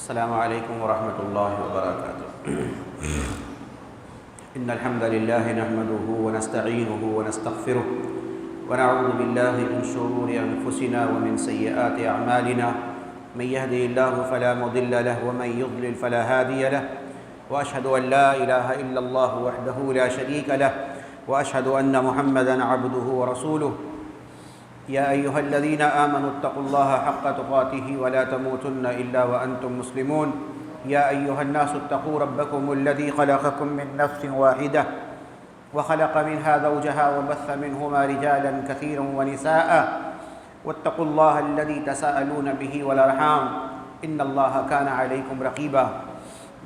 السلام علیکم ورحمۃ اللہ وبرکاتہ۔ ان الحمد للہ نحمده ونستعینه ونستغفره ونعوذ باللہ من شرور انفسنا ومن سیئات اعمالنا من يهده الله فلا مضل له ومن يضلل فلا هادي له واشهد ان لا اله الا الله وحده لا شريك له واشهد ان محمدا عبده ورسوله يا أيها الذين آمنوا اتقوا الله حق تقاته ولا تموتن إلا وأنتم مسلمون يا أيها الناس اتقوا ربكم الذي خلقكم من نفس واحدة وخلق منها زوجها وبث منهما رجالا كثيرا ونساء واتقوا الله الذي تساءلون به والأرحام إن الله كان عليكم رقيبا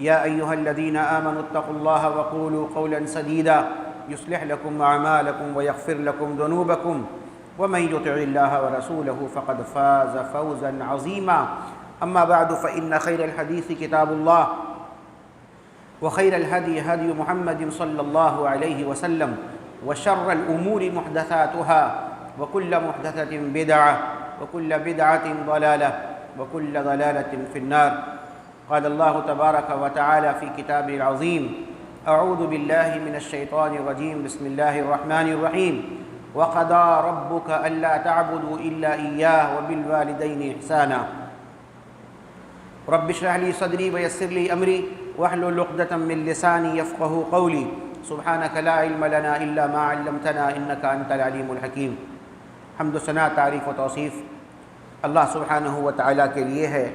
يا أيها الذين آمنوا اتقوا الله وقولوا قولا سديدا يصلح لكم أعمالكم ويغفر لكم ذنوبكم ومن يطع الله ورسوله فقد فاز فوزا عظيما أما بعد فإن خير الحديث كتاب الله وخير الهدي هدي محمد صلى الله عليه وسلم وشر الأمور محدثاتها وكل محدثة بدعة وكل بدعة ضلالة وكل ضلالة في النار قال الله تبارك وتعالى في كتابه العظيم أعوذ بالله من الشيطان الرجيم بسم الله الرحمن الرحيم وقضى ربك ألا تعبدوا إلا إياه وبالوالدين إحسانا رب اشرح لي صدري ويسر لي أمري واحلل عقدة من لساني يفقهوا قولي سبحانك لا علم لنا إلا ما علمتنا إنك أنت العليم الحكيم۔ حمد و ثنا تعریف و توصیف اللہ سبحانہ و تعالیٰ کے لیے ہے۔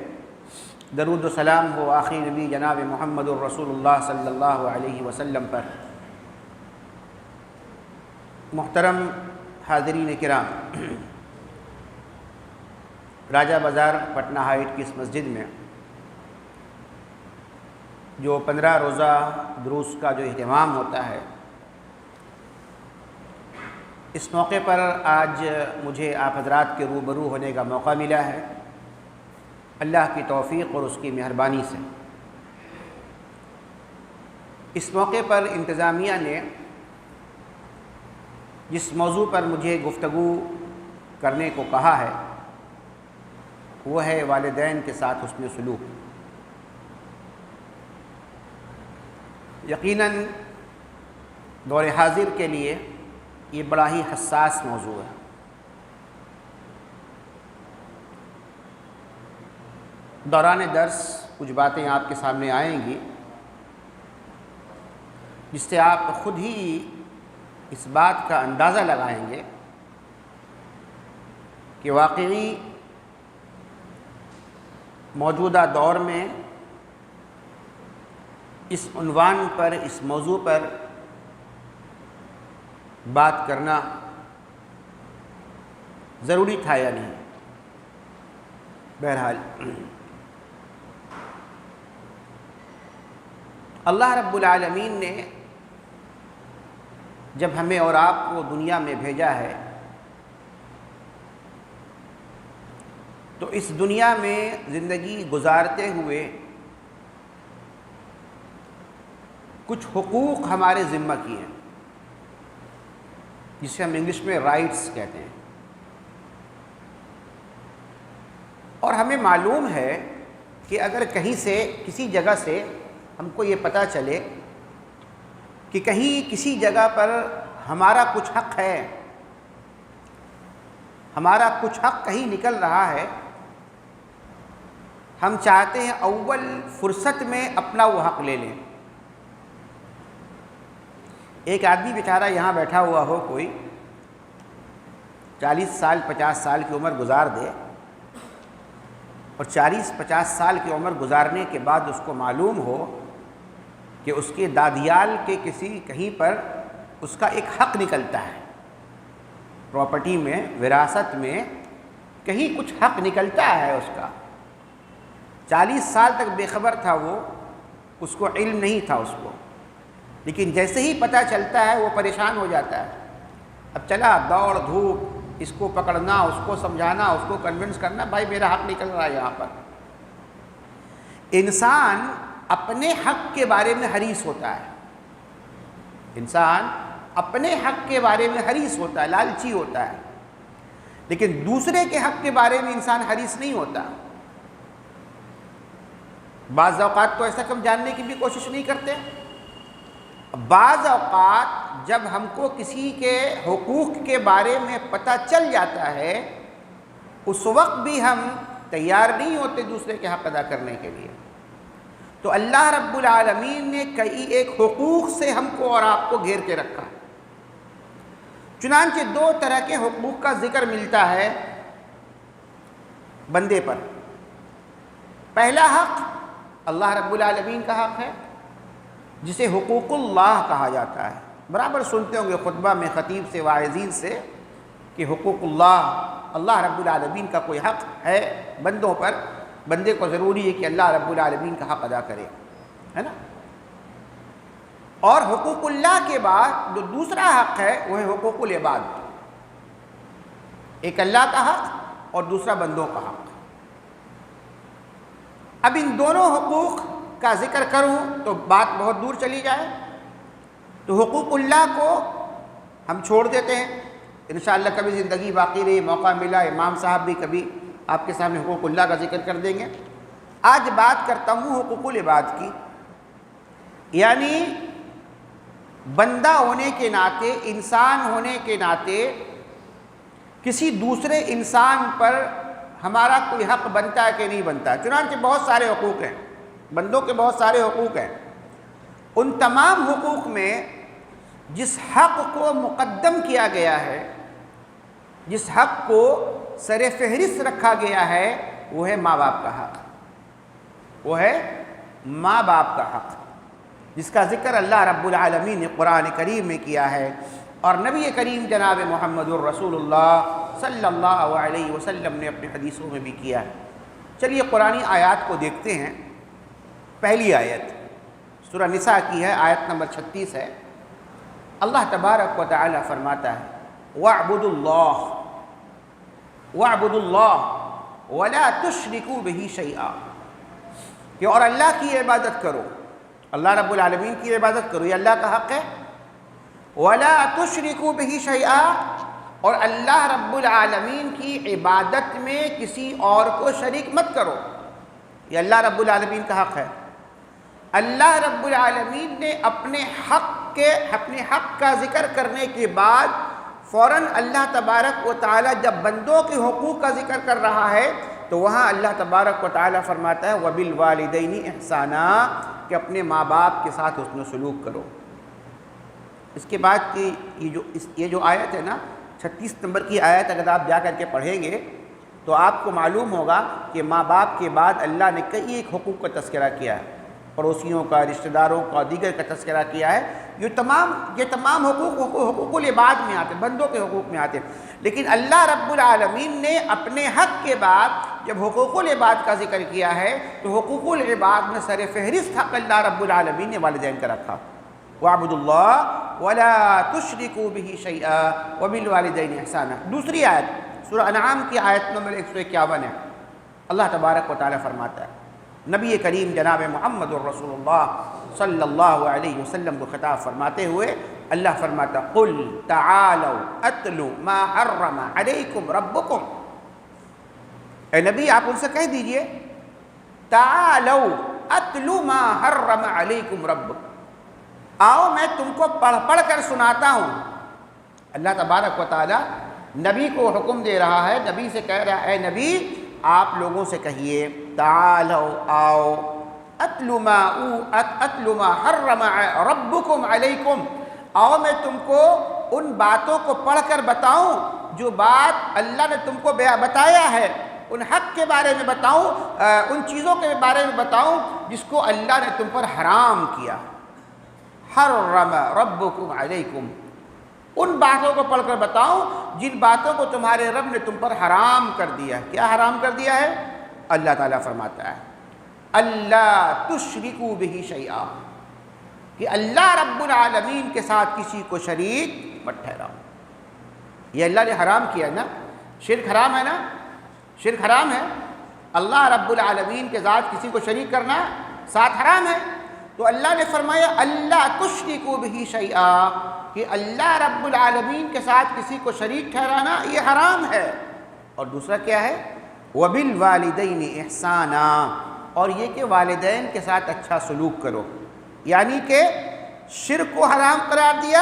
درود و سلام ہو آخری نبی جناب محمد الرسول اللہ صلی اللہ علیہ وسلم پر۔ محترم حاضرین کرام، راجہ بازار پٹنہ ہائٹ کی اس مسجد میں جو 15 روزہ دروس کا جو اہتمام ہوتا ہے، اس موقع پر آج مجھے آپ حضرات کے روبرو ہونے کا موقع ملا ہے اللہ کی توفیق اور اس کی مہربانی سے۔ اس موقع پر انتظامیہ نے جس موضوع پر مجھے گفتگو کرنے کو کہا ہے وہ ہے والدین کے ساتھ حسن سلوک۔ یقیناً دور حاضر کے لیے یہ بڑا ہی حساس موضوع ہے۔ دوران درس کچھ باتیں آپ کے سامنے آئیں گی جس سے آپ خود ہی اس بات کا اندازہ لگائیں گے کہ واقعی موجودہ دور میں اس عنوان پر، اس موضوع پر بات کرنا ضروری تھا یا نہیں۔ بہرحال اللہ رب العالمین نے جب ہمیں اور آپ کو دنیا میں بھیجا ہے تو اس دنیا میں زندگی گزارتے ہوئے کچھ حقوق ہمارے ذمہ کیے ہیں جسے ہم انگلش میں رائٹس کہتے ہیں، اور ہمیں معلوم ہے کہ اگر کہیں سے، کسی جگہ سے ہم کو یہ پتہ چلے کہ کہیں کسی جگہ پر ہمارا کچھ حق ہے، ہمارا کچھ حق کہیں نکل رہا ہے، ہم چاہتے ہیں اول فرصت میں اپنا وہ حق لے لیں۔ ایک آدمی بیچارہ یہاں بیٹھا ہوا ہو، کوئی 40 سال 50 سال کی عمر گزار دے، اور 40-50 سال کی عمر گزارنے کے بعد اس کو معلوم ہو کہ اس کے دادیال کے کہیں پر اس کا ایک حق نکلتا ہے، پراپرٹی میں، وراثت میں کہیں کچھ حق نکلتا ہے اس کا۔ 40 سال تک بے خبر تھا وہ، اس کو علم نہیں تھا اس کو، لیکن جیسے ہی پتہ چلتا ہے وہ پریشان ہو جاتا ہے۔ اب چلا دوڑ دھوپ، اس کو پکڑنا، اس کو سمجھانا، اس کو کنونس کرنا، بھائی میرا حق نکل رہا ہے یہاں پر۔ انسان اپنے حق کے بارے میں حریص ہوتا ہے، انسان اپنے حق کے بارے میں حریص ہوتا ہے، لالچی ہوتا ہے، لیکن دوسرے کے حق کے بارے میں انسان حریص نہیں ہوتا۔ بعض اوقات تو ایسا کہ ہم جاننے کی بھی کوشش نہیں کرتے. بعض اوقات جب ہم کو کسی کے حقوق کے بارے میں پتہ چل جاتا ہے اس وقت بھی ہم تیار نہیں ہوتے دوسرے کے حق ادا کرنے کے لیے. تو اللہ رب العالمین نے کئی ایک حقوق سے ہم کو اور آپ کو گھیر کے رکھا. چنانچہ دو طرح کے حقوق کا ذکر ملتا ہے بندے پر. پہلا حق اللہ رب العالمین کا حق ہے جسے حقوق اللہ کہا جاتا ہے. برابر سنتے ہوں گے خطبہ میں خطیب سے واعظین سے کہ حقوق اللہ رب العالمین کا کوئی حق ہے بندوں پر. بندے کو ضروری ہے کہ اللہ رب العالمین کا حق ادا کرے، ہے نا. اور حقوق اللہ کے بعد جو دوسرا حق ہے وہ ہے حقوق العباد. ایک اللہ کا حق اور دوسرا بندوں کا حق. اب ان دونوں حقوق کا ذکر کروں تو بات بہت دور چلی جائے. تو حقوق اللہ کو ہم چھوڑ دیتے ہیں. انشاءاللہ کبھی زندگی باقی رہی، موقع ملا، امام صاحب بھی کبھی آپ کے سامنے حقوق اللہ کا ذکر کر دیں گے. آج بات کرتا ہوں حقوق العباد کی. یعنی بندہ ہونے کے ناطے، انسان ہونے کے ناطے کسی دوسرے انسان پر ہمارا کوئی حق بنتا ہے کہ نہیں بنتا. چنانچہ بہت سارے حقوق ہیں، بندوں کے بہت سارے حقوق ہیں. ان تمام حقوق میں جس حق کو مقدم کیا گیا ہے، جس حق کو سر فہرست رکھا گیا ہے، وہ ہے ماں باپ کا حق. وہ ہے ماں باپ کا حق، جس کا ذکر اللہ رب العالمین نے قرآن کریم میں کیا ہے اور نبی کریم جناب محمد الرسول اللہ صلی اللہ علیہ وسلم نے اپنی حدیثوں میں بھی کیا ہے. چلیے قرآنی آیات کو دیکھتے ہیں. پہلی آیت سورہ نساء کی ہے، آیت نمبر 36 ہے. اللہ تبارک و تعالی فرماتا ہے وَاعْبُدُوا اللَّهَ وَلَا تُشْرِكُوا بِهِ شَيْئًا، کہ اور اللہ کی عبادت کرو، اللہ رب العالمین کی عبادت کرو، یہ اللہ کا حق ہے. وَلَا تُشْرِكُوا بِهِ شَيْئًا، اور اللہ رب العالمین کی عبادت میں کسی اور کو شریک مت کرو. یہ اللہ رب العالمین کا حق ہے. اللہ رب العالمین نے اپنے حق کا ذکر کرنے کے بعد فوراً اللہ تبارک و تعالی جب بندوں کے حقوق کا ذکر کر رہا ہے تو وہاں اللہ تبارک و تعالی فرماتا ہے وَبِالْوَالِدَيْنِ إِحْسَانًا، کہ اپنے ماں باپ کے ساتھ حسن سلوک کرو. اس کے بعد کی یہ جو آیت ہے نا 36 نمبر کی آیت، اگر آپ جا کر کے پڑھیں گے تو آپ کو معلوم ہوگا کہ ماں باپ کے بعد اللہ نے کئی ایک حقوق کا تذکرہ کیا ہے، پڑوسیوں کا، رشتہ داروں کا، دیگر کا تذکرہ کیا ہے. یہ تمام حقوق العباد میں آتے ہیں، بندوں کے حقوق میں آتے ہیں. لیکن اللہ رب العالمین نے اپنے حق کے بعد جب حقوق العباد کا ذکر کیا ہے تو حقوق العباد میں سر فہرست حق اللہ رب العالمین نے والدین کا رکھا. وَاعْبُدُوا اللَّهَ وَلَا تُشْرِكُوا بِهِ شَيْئًا وَبِالْوَالِدَيْنِ إِحْسَانًا. دوسری آیت سورہ انعام کی آیت نمبر 151 ہے. اللہ تبارک و تعالی فرماتا ہے، نبی کریم جناب محمد الرسول اللہ صلی اللہ علیہ وسلم کو خطاب فرماتے ہوئے اللہ فرماتا قُلْ تَعَالَوْا أَتْلُ مَا حَرَّمَ عَلَيْكُمْ رَبُّكُمْ. اے نبی آپ ان سے کہہ دیجئے تَعَالَوْا أَتْلُ مَا حَرَّمَ عَلَيْكُمْ رَبُّكُمْ، آؤ میں تم کو پڑھ کر سناتا ہوں. اللہ تبارک و تعالی نبی کو حکم دے رہا ہے، نبی سے کہہ رہا ہے اے نبی آپ لوگوں سے کہیے تعالوا آؤ اتلو ما حرم ربکم علیکم، آؤ میں تم کو ان باتوں کو پڑھ کر بتاؤں جو بات اللہ نے تم کو بتایا ہے، ان حق کے بارے میں بتاؤں، ان چیزوں کے بارے میں بتاؤں جس کو اللہ نے تم پر حرام کیا. حرم ربکم علیکم، ان باتوں کو پڑھ کر بتاؤں جن باتوں کو تمہارے رب نے تم پر حرام کر دیا ہے. کیا حرام کر دیا ہے؟ اللہ تعالیٰ فرماتا ہے اللہ تشرکوا بہ شیئا، کہ اللہ رب العالمین کے ساتھ کسی کو شریک مت ٹھہراؤ. یہ اللہ نے حرام کیا ہے نا، شرک حرام ہے نا، شرک حرام ہے. اللہ رب العالمین کے ذات کسی کو شریک کرنا ساتھ حرام ہے. تو اللہ نے فرمایا اللہ تشرکوا بہ شیئا، کہ اللہ رب العالمین کے ساتھ کسی کو شریک ٹھہرانا یہ حرام ہے. اور دوسرا کیا ہے؟ وَبِالْوَالِدَيْنِ إِحْسَانًا، اور یہ کہ والدین کے ساتھ اچھا سلوک کرو، یعنی کہ شرک کو حرام قرار دیا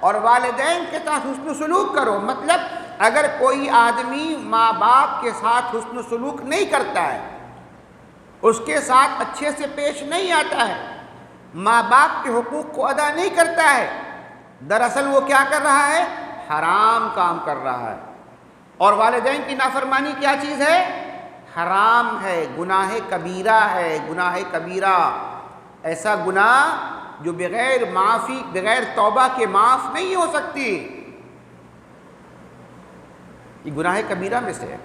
اور والدین کے ساتھ حسن سلوک کرو۔ مطلب اگر کوئی آدمی ماں باپ کے ساتھ حسن سلوک نہیں کرتا ہے، اس کے ساتھ اچھے سے پیش نہیں آتا ہے، ماں باپ کے حقوق کو ادا نہیں کرتا ہے، دراصل وہ کیا کر رہا ہے؟ حرام کام کر رہا ہے۔ اور والدین کی نافرمانی کیا چیز ہے؟ حرام ہے، گناہ کبیرہ ہے، گناہ کبیرہ، ایسا گناہ جو بغیر معافی، بغیر توبہ کے معاف نہیں ہو سکتی، یہ گناہ کبیرہ میں سے ہے۔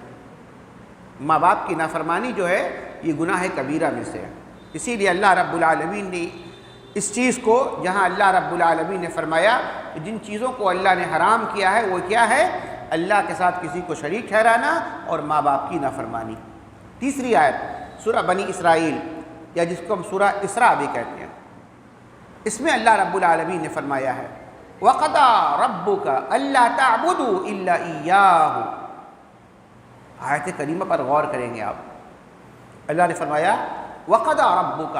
ماں باپ کی نافرمانی جو ہے یہ گناہ کبیرہ میں سے ہے۔ اسی لیے اللہ رب العالمین نے اس چیز کو، جہاں اللہ رب العالمین نے فرمایا کہ جن چیزوں کو اللہ نے حرام کیا ہے وہ کیا ہے؟ اللہ کے ساتھ کسی کو شریک ٹھہرانا اور ماں باپ کی نافرمانی۔ تیسری آیت سورہ بنی اسرائیل، یا جس کو ہم سورہ اسراء بھی کہتے ہیں، اس میں اللہ رب العالمین نے فرمایا ہے وَقَضَىٰ رَبُّكَ أَلَّا تَعْبُدُوا إِلَّا إِيَّاهُ۔ آیت کریمہ پر غور کریں گے آپ۔ اللہ نے فرمایا وَقَضَىٰ رَبُّكَ،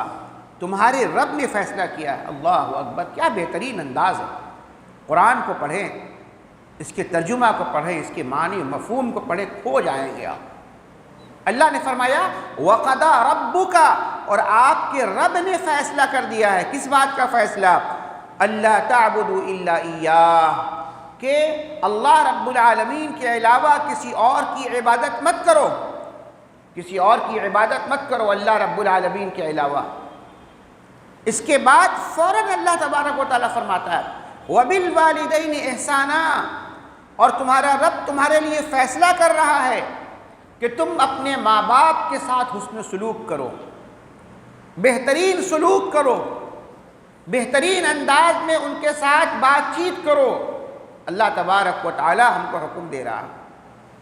تمہارے رب نے فیصلہ کیا ہے۔ اللہ اکبر، کیا بہترین انداز ہے۔ قرآن کو پڑھیں، اس کے ترجمہ کو پڑھیں، اس کے معنی مفہوم کو پڑھیں، کھو جائیں گے آپ۔ اللہ نے فرمایا وَقَضَىٰ رَبُّكَ، اور آپ کے رب نے فیصلہ کر دیا ہے۔ کس بات کا فیصلہ؟ اللہ تعبدوا الا ایاہ، کہ اللہ رب العالمین کے علاوہ کسی اور کی عبادت مت کرو، کسی اور کی عبادت مت کرو اللہ رب العالمین کے علاوہ۔ اس کے بعد فوراً اللہ تبارک و تعالیٰ فرماتا ہے وَبِالْوَالِدَيْنِ إِحْسَانًا، اور تمہارا رب تمہارے لیے فیصلہ کر رہا ہے کہ تم اپنے ماں باپ کے ساتھ حسن سلوک کرو، بہترین سلوک کرو، بہترین انداز میں ان کے ساتھ بات چیت کرو۔ اللہ تبارک و تعالیٰ ہم کو حکم دے رہا ہے۔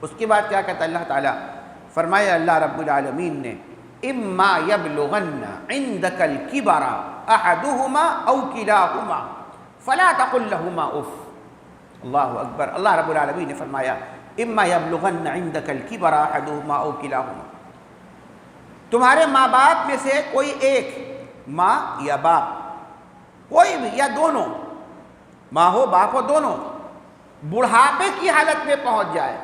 اس کے بعد کیا کہتا اللہ تعالیٰ؟ فرمایا اللہ رب العالمین نے اما یبلغن عندک الکبر احدہما او کلاہما فلا تقل لہما اف۔ اللہ اکبر، اللہ رب العالمین نے فرمایا اما یبلغن عندک الکبر احدہما او کلاہما، تمہارے ماں باپ میں سے کوئی ایک، ماں یا باپ، کوئی بھی یا دونوں، ماں ہو باپ ہو دونوں، بڑھاپے کی حالت میں پہنچ جائے،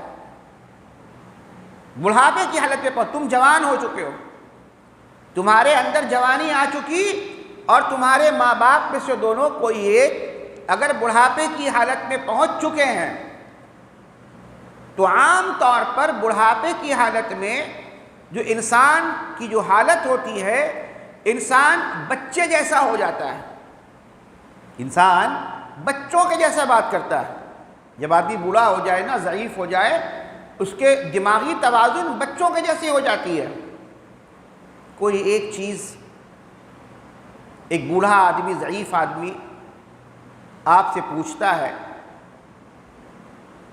بڑھاپے کی حالت میں پہنچ، تم جوان ہو چکے ہو، تمہارے اندر جوانی آ چکی، اور تمہارے ماں باپ میں سے دونوں کوئی ایک اگر بڑھاپے کی حالت میں پہنچ چکے ہیں، تو عام طور پر بڑھاپے کی حالت میں جو انسان کی جو حالت ہوتی ہے، انسان بچے جیسا ہو جاتا ہے، انسان بچوں کے جیسا بات کرتا ہے۔ جب آدمی بوڑھا ہو جائے نا، ضعیف ہو جائے، اس کے دماغی توازن بچوں کے جیسی ہو جاتی ہے۔ کوئی ایک چیز، ایک بوڑھا آدمی، ضعیف آدمی آپ سے پوچھتا ہے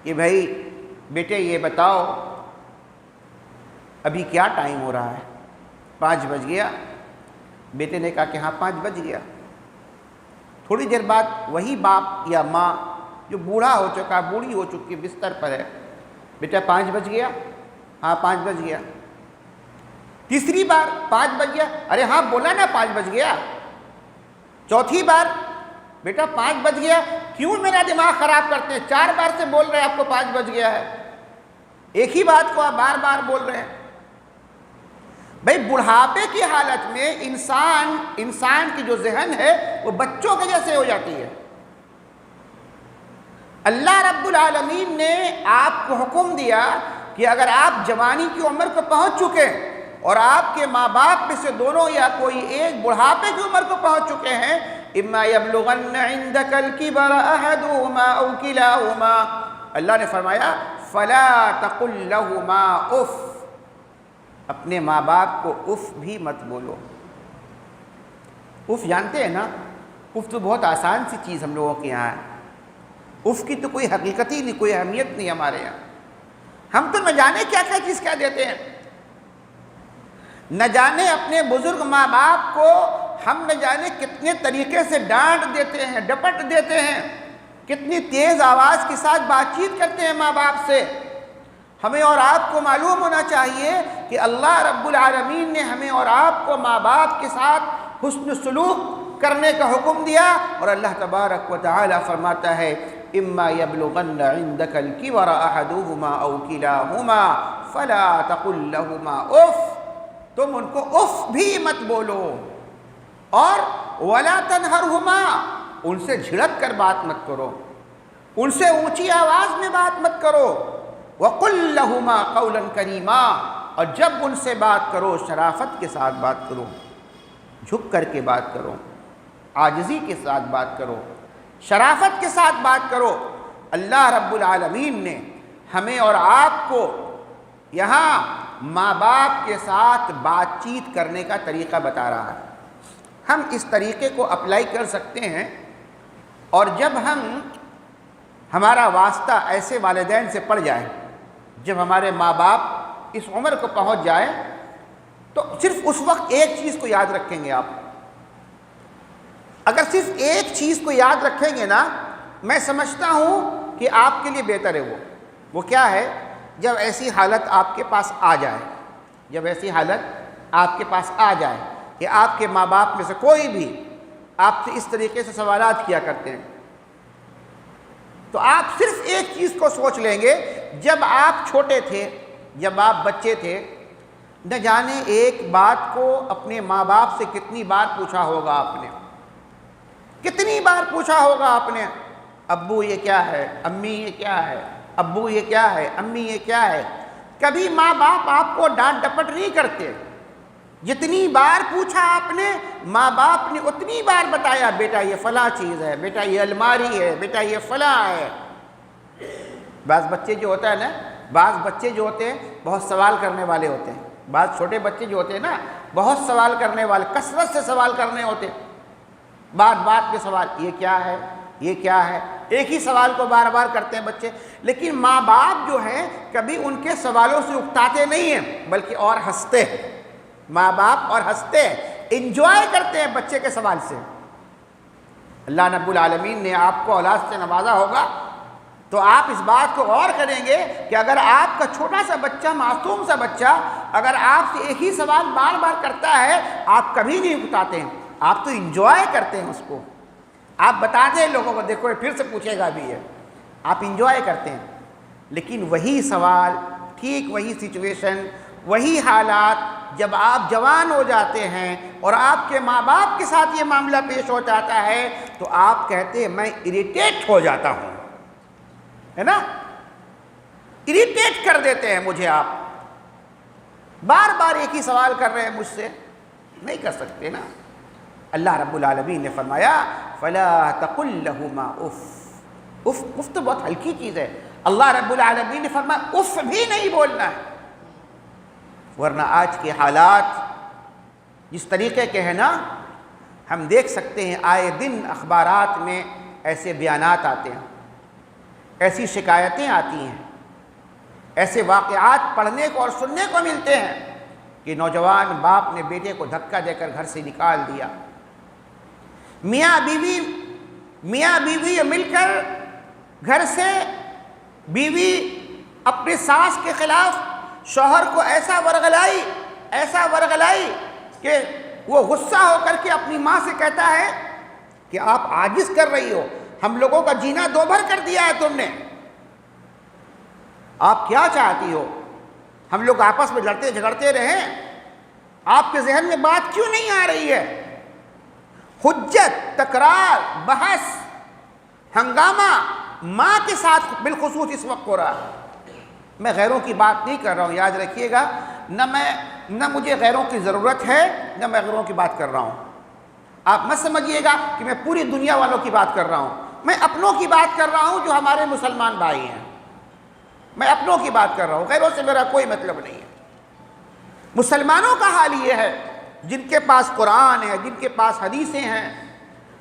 کہ بھائی بیٹے یہ بتاؤ ابھی کیا ٹائم ہو رہا ہے؟ 5 بج گیا۔ بیٹے نے کہا کہ ہاں 5 بج گیا۔ تھوڑی دیر بعد وہی باپ یا ماں جو بوڑھا ہو چکا، بوڑھی ہو چکی، بستر پر ہے، بیٹا 5 بج گیا؟ ہاں 5 بج گیا۔ تیسری بار 5 بج گیا؟ ارے ہاں بولا نا 5 بج گیا۔ چوتھی بار بیٹا 5 بج گیا، کیوں میرا دماغ خراب کرتے ہیں؟ 4 بار سے بول رہے ہیں آپ کو 5 بج گیا ہے، ایک ہی بات کو آپ بار بار بول رہے ہیں۔ بھائی بڑھاپے کی حالت میں انسان کی جو ذہن ہے وہ بچوں کے جیسے ہو جاتی ہے۔ اللہ رب العالمین نے آپ کو حکم دیا کہ اگر آپ جوانی کی عمر کو پہنچ چکے اور آپ کے ماں باپ میں سے دونوں یا کوئی ایک بڑھاپے کی عمر کو پہنچ چکے ہیں، اما یبلغن عندک الکبر احدہما او کلاہما، اللہ نے فرمایا فلا تقل لہما اف، اپنے ماں باپ کو اف بھی مت بولو۔ اف جانتے ہیں نا، اف تو بہت آسان سی چیز ہم لوگوں کے یہاں ہے، اف کی تو کوئی حقیقت ہی نہیں، کوئی اہمیت نہیں ہمارے یہاں۔ ہم تو نہ جانے کیا کیا چیز کہہ دیتے ہیں، نہ جانے اپنے بزرگ ماں باپ کو ہم نہ جانے کتنے طریقے سے ڈانٹ دیتے ہیں، ڈپٹ دیتے ہیں، کتنی تیز آواز کے ساتھ بات چیت کرتے ہیں ماں باپ سے، ہمیں اور آپ کو معلوم ہونا چاہیے کہ اللہ رب العالمین نے ہمیں اور آپ کو ماں باپ کے ساتھ حسن سلوک کرنے کا حکم دیا، اور اللہ تبارک و تعالی فرماتا ہے اما یبلغن عندک الکبر احدہما او کلاہما فلا تقل لہما اف، تم ان کو اف بھی مت بولو، اور ولا تنہرہما، ان سے جھڑک کر بات مت کرو، ان سے اونچی آواز میں بات مت کرو، وقل لہما قولا کریما، اور جب ان سے بات کرو شرافت کے ساتھ بات کرو، جھک کر کے بات کرو، عاجزی کے ساتھ بات کرو، شرافت کے ساتھ بات کرو۔ اللہ رب العالمین نے ہمیں اور آپ کو یہاں ماں باپ کے ساتھ بات چیت کرنے کا طریقہ بتا رہا ہے۔ ہم اس طریقے کو اپلائی کر سکتے ہیں، اور جب ہمارا واسطہ ایسے والدین سے پڑ جائے، جب ہمارے ماں باپ اس عمر کو پہنچ جائے، تو صرف اس وقت ایک چیز کو یاد رکھیں گے آپ۔ اگر صرف ایک چیز کو یاد رکھیں گے نا، میں سمجھتا ہوں کہ آپ کے لیے بہتر ہے۔ وہ کیا ہے؟ جب ایسی حالت آپ کے پاس آ جائے، جب ایسی حالت آپ کے پاس آ جائے کہ آپ کے ماں باپ میں سے کوئی بھی آپ سے اس طریقے سے سوالات کیا کرتے ہیں، تو آپ صرف ایک چیز کو سوچ لیں گے، جب آپ چھوٹے تھے، جب آپ بچے تھے، نہ جانے ایک بات کو اپنے ماں باپ سے کتنی بار پوچھا ہوگا آپ نے، کتنی بار پوچھا ہوگا آپ نے، ابو یہ کیا ہے، امی یہ کیا ہے، ابو یہ کیا ہے، امی یہ کیا ہے۔ کبھی ماں باپ آپ کو ڈانٹ ڈپٹ نہیں کرتے، جتنی بار پوچھا آپ نے، ماں باپ نے اتنی بار بتایا، بیٹا یہ فلاں چیز ہے، بیٹا یہ الماری ہے، بیٹا یہ فلاں ہے۔ بعض بچے جو ہوتا ہے نا، بعض بچے جو ہوتے ہیں بہت سوال کرنے والے ہوتے ہیں، بعض چھوٹے بچے جو ہوتے ہیں نا بہت سوال کرنے والے، کثرت سے سوال کرنے ہوتے، بات بات پہ سوال، یہ کیا ہے، یہ کیا ہے، ایک ہی سوال کو بار بار کرتے ہیں بچے۔ لیکن ماں باپ جو ہیں کبھی ان کے سوالوں سے اکتاتے نہیں ہیں، بلکہ اور ہنستے ہیں، ماں باپ اور ہنستے ہیں، انجوائے کرتے ہیں بچے کے سوال سے۔ اللہ رب العالمین نے آپ کو اولاد سے نوازا ہوگا تو آپ اس بات کو غور کریں گے کہ اگر آپ کا چھوٹا سا بچہ، معصوم سا بچہ اگر آپ سے ایک ہی سوال بار بار کرتا ہے، آپ کبھی نہیں اکتاتے ہیں، آپ تو انجوائے کرتے ہیں اس کو، آپ بتاتے ہیں لوگوں کو دیکھو یہ پھر سے پوچھے گا بھی ہے، آپ انجوائے کرتے ہیں۔ لیکن وہی سوال، ٹھیک وہی سچویشن، وہی حالات جب آپ جوان ہو جاتے ہیں اور آپ کے ماں باپ کے ساتھ یہ معاملہ پیش ہو جاتا ہے تو آپ کہتے ہیں میں اریٹیٹ ہو جاتا ہوں، ہے نا، اریٹیٹ کر دیتے ہیں مجھے، آپ بار بار ایک ہی سوال کر رہے ہیں مجھ سے، نہیں کر سکتے نا۔ اللہ رب العالمین نے فرمایا فلا تقل لہما اف، اف تو بہت ہلکی چیز ہے، اللہ رب العالمین نے فرمایا اف بھی نہیں بولنا ہے، ورنہ آج کے حالات جس طریقے کے ہیں نا، ہم دیکھ سکتے ہیں آئے دن اخبارات میں ایسے بیانات آتے ہیں، ایسی شکایتیں آتی ہیں، ایسے واقعات پڑھنے کو اور سننے کو ملتے ہیں کہ نوجوان باپ نے بیٹے کو دھکا دے کر گھر سے نکال دیا، میاں بیوی مل کر گھر سے بیوی اپنے ساس کے خلاف شوہر کو ایسا ورغلائی کہ وہ غصہ ہو کر کے اپنی ماں سے کہتا ہے کہ آپ عاجز کر رہی ہو، ہم لوگوں کا جینا دوبھر کر دیا ہے تم نے، آپ کیا چاہتی ہو، ہم لوگ آپس میں لڑتے جھگڑتے رہیں، آپ کے ذہن میں بات کیوں نہیں آ رہی ہے؟ حجت، تکرار، بحث، ہنگامہ ماں کے ساتھ بالخصوص اس وقت ہو رہا ہے۔ میں غیروں کی بات نہیں کر رہا ہوں، یاد رکھیے گا، نہ مجھے غیروں کی ضرورت ہے، نہ میں غیروں کی بات کر رہا ہوں۔ آپ مت سمجھیے گا کہ میں پوری دنیا والوں کی بات کر رہا ہوں، میں اپنوں کی بات کر رہا ہوں جو ہمارے مسلمان بھائی ہیں، میں اپنوں کی بات کر رہا ہوں، غیروں سے میرا کوئی مطلب نہیں ہے۔ مسلمانوں کا حال یہ ہے جن کے پاس قرآن ہے، جن کے پاس حدیثیں ہیں،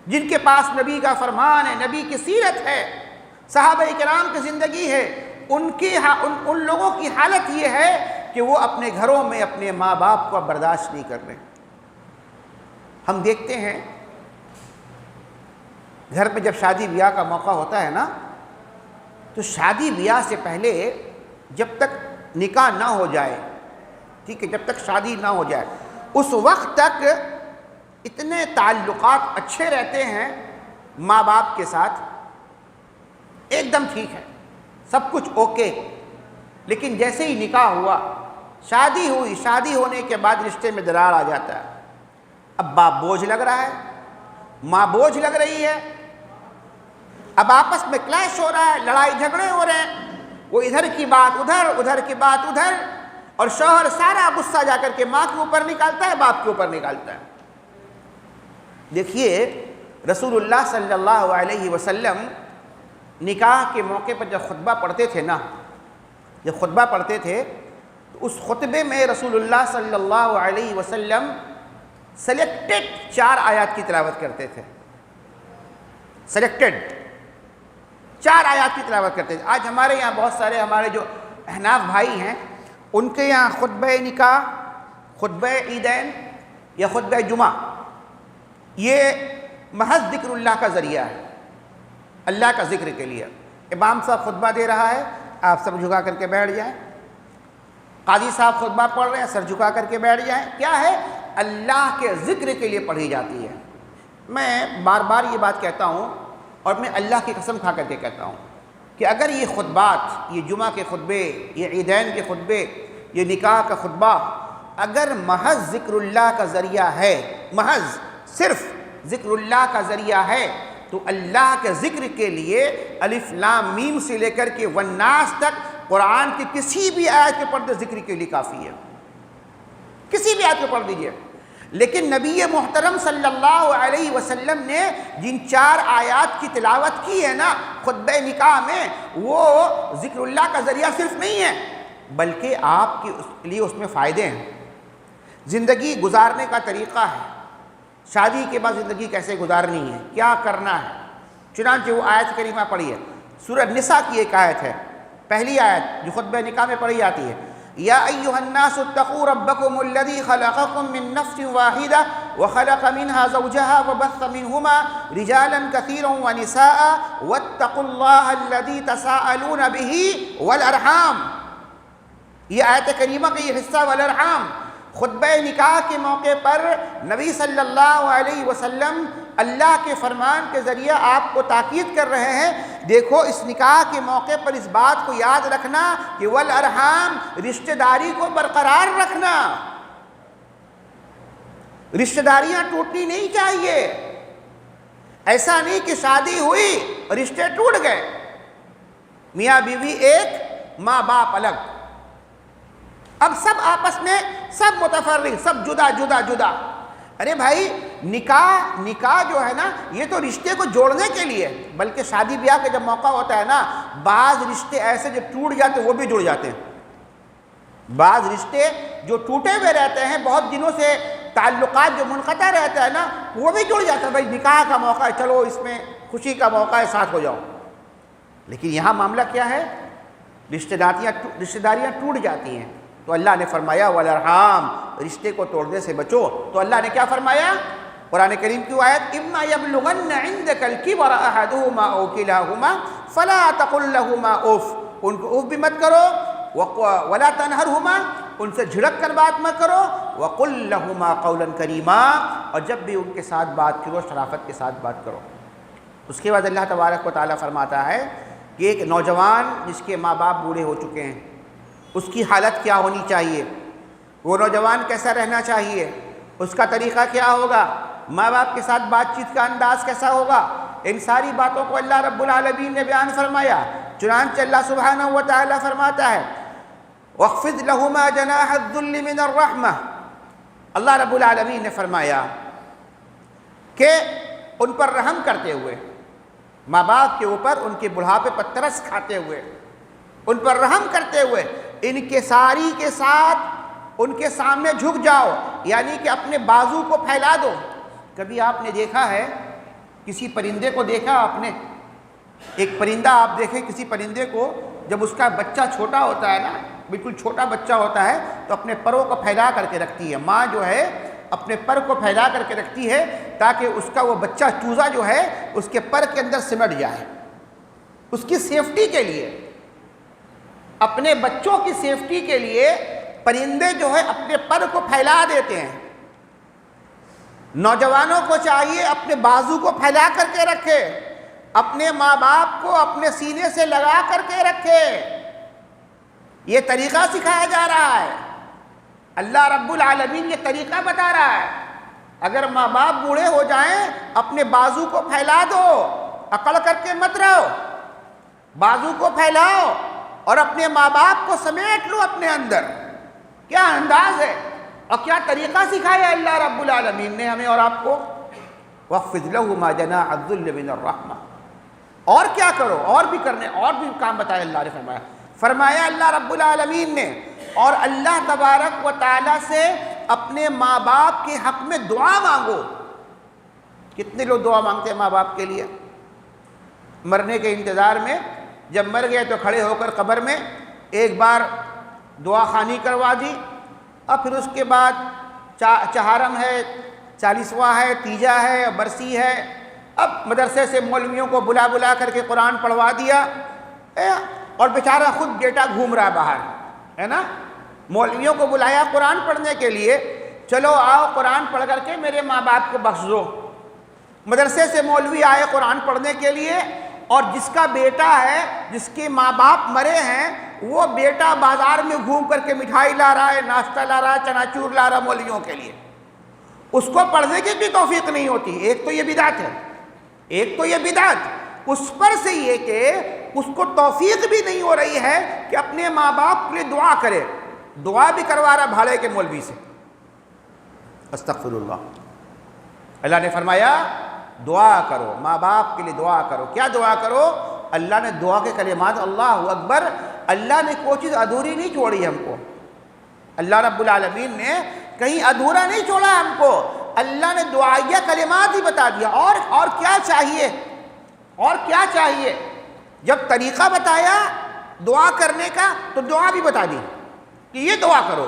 جن کے پاس نبی کا فرمان ہے، نبی کی سیرت ہے، صحابہ کرام کی زندگی ہے، ان لوگوں کی حالت یہ ہے کہ وہ اپنے گھروں میں اپنے ماں باپ کو برداشت نہیں کر رہے۔ ہم دیکھتے ہیں گھر میں جب شادی بیاہ کا موقع ہوتا ہے نا، تو شادی بیاہ سے پہلے جب تک نکاح نہ ہو جائے، ٹھیک ہے، جب تک شادی نہ ہو جائے، اس وقت تک اتنے تعلقات اچھے رہتے ہیں ماں باپ کے ساتھ، ایک دم ٹھیک ہے، سب کچھ اوکے. لیکن جیسے ہی نکاح ہوا، شادی ہوئی، شادی ہونے کے بعد رشتے میں دراڑ آ جاتا ہے. اب باپ بوجھ لگ رہا ہے، ماں بوجھ لگ رہی ہے، اب آپس میں کلیش ہو رہا ہے، لڑائی جھگڑے ہو رہے ہیں، وہ ادھر کی بات ادھر، ادھر کی بات ادھر، اور شوہر سارا غصہ جا کر کے ماں کے اوپر نکالتا ہے، باپ کے اوپر نکالتا ہے. دیکھیے رسول اللہ صلی اللہ علیہ وسلم نکاح کے موقع پر جب خطبہ پڑھتے تھے نا، جب خطبہ پڑھتے تھے تو اس خطبے میں رسول اللہ صلی اللہ علیہ وسلم سلیکٹڈ 4 آیات کی تلاوت کرتے تھے. سلیکٹڈ 4 آیات کی تلاوت کرتے تھے. آج ہمارے یہاں بہت سارے ہمارے جو احناف بھائی ہیں، ان کے یہاں خطبہ نکاح، خطبہ عیدین یا خطبہ جمعہ یہ محض ذکر اللہ کا ذریعہ ہے، اللہ کا ذکر کے لیے. امام صاحب خطبہ دے رہا ہے، آپ سب جھکا کر کے بیٹھ جائیں. قاضی صاحب خطبہ پڑھ رہے ہیں، سر جھکا کر کے بیٹھ جائیں. کیا ہے؟ اللہ کے ذکر کے لیے پڑھی جاتی ہے. میں بار بار یہ بات کہتا ہوں، اور میں اللہ کی قسم کھا کر کے کہتا ہوں کہ اگر یہ خطبات، یہ جمعہ کے خطبے، یہ عیدین کے خطبے، یہ نکاح کا خطبہ اگر محض ذکر اللہ کا ذریعہ ہے، محض صرف ذکر اللہ کا ذریعہ ہے، تو اللہ کے ذکر کے لیے الف لام میم سے لے کر کے والناس تک قرآن کی کسی بھی آیت کے پڑھ دے ذکر کے لیے کافی ہے. کسی بھی آیت کو پڑھ دیجئے. لیکن نبی محترم صلی اللہ علیہ وسلم نے جن 4 آیات کی تلاوت کی ہے نا خطبہ نکاح میں، وہ ذکر اللہ کا ذریعہ صرف نہیں ہے، بلکہ آپ کے لیے اس میں فائدے ہیں. زندگی گزارنے کا طریقہ ہے، شادی کے بعد زندگی کیسے گزارنی ہے، کیا کرنا ہے. چنانچہ وہ آیت کریمہ پڑھی ہے، سورہ نساء کی ایک آیت ہے، پہلی آیت جو خطبہ نکاح میں پڑھی جاتی ہے. یا ایھا الناس اتقوا ربکم الذی خلقکم من نفس واحدہ وخلق منها زوجها وبث منهما رجالا كثيرا ونساء واتقوا اللہ الذی تساءلون به والارحام. یہ آیت کریمہ کا یہ حصہ والارحام خطبہ نکاح کے موقع پر نبی صلی اللہ علیہ وسلم اللہ کے فرمان کے ذریعے آپ کو تاکید کر رہے ہیں. دیکھو اس نکاح کے موقع پر اس بات کو یاد رکھنا کہ والارحام رشتہ داری کو برقرار رکھنا، رشتہ داریاں ٹوٹنی نہیں چاہیے. ایسا نہیں کہ شادی ہوئی رشتے ٹوٹ گئے، میاں بیوی ایک، ماں باپ الگ، اب سب آپس میں سب متفرق، سب جدا جدا جدا. ارے بھائی نکاح جو ہے نا یہ تو رشتے کو جوڑنے کے لیے، بلکہ شادی بیاہ کا جب موقع ہوتا ہے نا بعض رشتے ایسے جو ٹوٹ جاتے ہیں وہ بھی جڑ جاتے ہیں. بعض رشتے جو ٹوٹے ہوئے رہتے ہیں، بہت دنوں سے تعلقات جو منقطع رہتا ہے نا وہ بھی جڑ جاتا ہے. بھائی نکاح کا موقع ہے، چلو اس میں خوشی کا موقع ہے، ساتھ ہو جاؤ. لیکن یہاں معاملہ کیا ہے؟ رشتہ داریاں ٹوٹ جاتی ہیں. تو اللہ نے فرمایا والارحام، رشتے کو توڑنے سے بچو. تو اللہ نے کیا فرمایا؟ قرآن کریم کی آیت اما یبلغن عندک الکبر احدہما او کلاہما فلا تقل لہما اف، ان کو اف بھی مت کرو، ولا تنہرہما، ان سے جھڑک کر بات مت کرو، وقل لہما قولا کریما، اور جب بھی ان کے ساتھ بات کرو شرافت کے ساتھ بات کرو. اس کے بعد اللہ تبارک و تعالیٰ فرماتا ہے کہ ایک نوجوان جس کے ماں باپ بوڑھے ہو چکے ہیں اس کی حالت کیا ہونی چاہیے، وہ نوجوان کیسا رہنا چاہیے، اس کا طریقہ کیا ہوگا، ماں باپ کے ساتھ بات چیت کا انداز کیسا ہوگا. ان ساری باتوں کو اللہ رب العالمین نے بیان فرمایا. چنانچہ اللہ سبحانہ و تعالیٰ فرماتا ہے وَاخْفِضْ لَهُمَا جَنَاحَ الذُّلِّ مِنَ الرَّحْمَةِ. اللہ رب العالمین نے فرمایا کہ ان پر رحم کرتے ہوئے، ماں باپ کے اوپر ان کے بڑھاپے پر ترس کھاتے ہوئے، ان پر رحم کرتے ہوئے ان کے ساری کے ساتھ ان کے سامنے جھک جاؤ، یعنی کہ اپنے بازو کو پھیلا دو. کبھی آپ نے دیکھا ہے کسی پرندے کو دیکھا آپ نے؟ ایک پرندہ آپ دیکھیں کسی پرندے کو جب اس کا بچہ چھوٹا ہوتا ہے نا، بالکل چھوٹا بچہ ہوتا ہے تو اپنے پروں کو پھیلا کر کے رکھتی ہے. ماں جو ہے اپنے پر کو پھیلا کر کے رکھتی ہے تاکہ اس کا وہ بچہ چوزا جو ہے اس کے پر کے اندر سمٹ جائے، اس کی سیفٹی کے لیے. اپنے بچوں کی سیفٹی کے لیے پرندے جو ہے اپنے پر کو پھیلا دیتے ہیں. نوجوانوں کو چاہیے اپنے بازو کو پھیلا کر کے رکھے, اپنے ماں باپ کو اپنے سینے سے لگا کر کے رکھے. یہ طریقہ سکھایا جا رہا ہے. اللہ رب العالمین یہ طریقہ بتا رہا ہے. اگر ماں باپ بوڑھے ہو جائیں اپنے بازو کو پھیلا دو, اکڑ کر کے مت رہو, بازو کو پھیلاؤ اور اپنے ماں باپ کو سمیٹ لو اپنے اندر. کیا انداز ہے اور کیا طریقہ سکھایا اللہ رب العالمین نے ہمیں اور آپ کو. وَخْفِضْ لَهُمَا جَنَاحَ الذُّلِّ مِنَ الرَّحْمَةِ. اور کیا کرو, اور بھی کرنے, اور بھی کام بتایا اللہ نے. فرمایا اللہ رب العالمین نے, اور اللہ تبارک و تعالیٰ سے اپنے ماں باپ کے حق میں دعا مانگو. کتنے لوگ دعا مانگتے ہیں ماں باپ کے لیے مرنے کے انتظار میں. جب مر گئے تو کھڑے ہو کر قبر میں ایک بار دعا خوانی کروا دی, اور پھر اس کے بعد چہارم ہے, 40واں ہے, تیجا ہے, برسی ہے. اب مدرسے سے مولویوں کو بلا بلا کر کے قرآن پڑھوا دیا, اور بیچارہ خود بیٹا گھوم رہا باہر, ہے نا. مولویوں کو بلایا قرآن پڑھنے کے لیے, چلو آؤ قرآن پڑھ کر کے میرے ماں باپ کو بخش دو. مدرسے سے مولوی آئے قرآن پڑھنے کے لیے, اور جس کا بیٹا ہے, جس کے ماں باپ مرے ہیں, وہ بیٹا بازار میں گھوم کر کے مٹھائی لا رہا ہے, ناشتہ لا رہا ہے, چناچور لا رہا ہے مولویوں کے لیے. اس کو پڑھنے کی بھی توفیق نہیں ہوتی. ایک تو یہ بدعت ہے, ایک تو یہ بدعت, اس پر سے یہ کہ اس کو توفیق بھی نہیں ہو رہی ہے کہ اپنے ماں باپ کے لیے دعا کرے. دعا بھی کروا رہا بھاڑے کے مولوی سے. استغفر اللہ. اللہ نے فرمایا دعا کرو, ماں باپ کے لیے دعا کرو. کیا دعا کرو؟ اللہ نے دعا کے کلمات, اللہ اکبر, اللہ نے کوئی چیز ادھوری نہیں چھوڑی ہم کو. اللہ رب العالمین نے کہیں ادھورا نہیں چھوڑا ہم کو. اللہ نے دعائیہ کلمات ہی بتا دیا. اور کیا چاہیے, اور کیا چاہیے. جب طریقہ بتایا دعا کرنے کا تو دعا بھی بتا دی کہ یہ دعا کرو.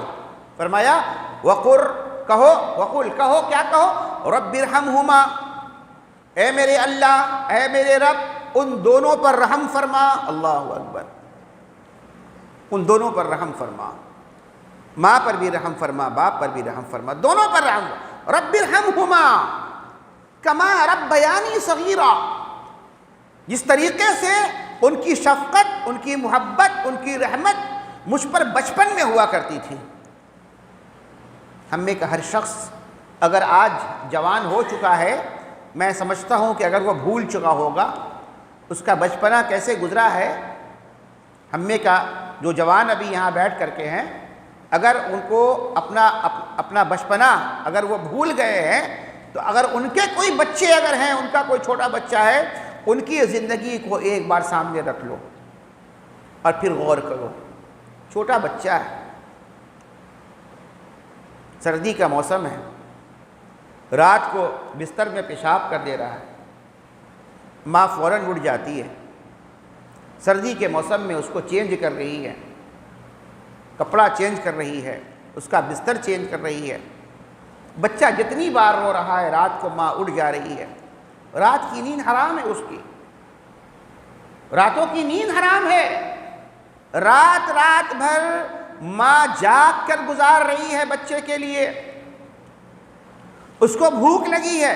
فرمایا وقر, کہو, وقل, کہو, کیا کہو, رب ارحمہما, اے میرے اللہ, اے میرے رب, ان دونوں پر رحم فرما. اللہ اکبر. ان دونوں پر رحم فرما, ماں پر بھی رحم فرما, باپ پر بھی رحم فرما, دونوں پر رحم. رب ارحمہما کما ربیانی صغیرا. جس طریقے سے ان کی شفقت, ان کی محبت, ان کی رحمت مجھ پر بچپن میں ہوا کرتی تھی. ہم میں کا ہر شخص اگر آج جوان ہو چکا ہے, میں سمجھتا ہوں کہ اگر وہ بھول چکا ہوگا اس کا بچپنا کیسے گزرا ہے. ہم میں کا جو جوان ابھی یہاں بیٹھ کر کے ہیں, اگر ان کو اپنا بچپنا اگر وہ بھول گئے ہیں, تو اگر ان کے کوئی بچے اگر ہیں, ان کا کوئی چھوٹا بچہ ہے, ان کی زندگی کو ایک بار سامنے رکھ لو اور پھر غور کرو. چھوٹا بچہ ہے, سردی کا موسم ہے, رات کو بستر میں پیشاب کر دے رہا ہے, ماں فوراً اٹھ جاتی ہے. سردی کے موسم میں اس کو چینج کر رہی ہے, کپڑا چینج کر رہی ہے, اس کا بستر چینج کر رہی ہے. بچہ جتنی بار رو رہا ہے, رات کو ماں اٹھ جا رہی ہے. رات کی نیند حرام ہے اس کی, راتوں کی نیند حرام ہے. رات رات بھر ماں جاگ کر گزار رہی ہے بچے کے لیے. اس کو بھوک لگی ہے,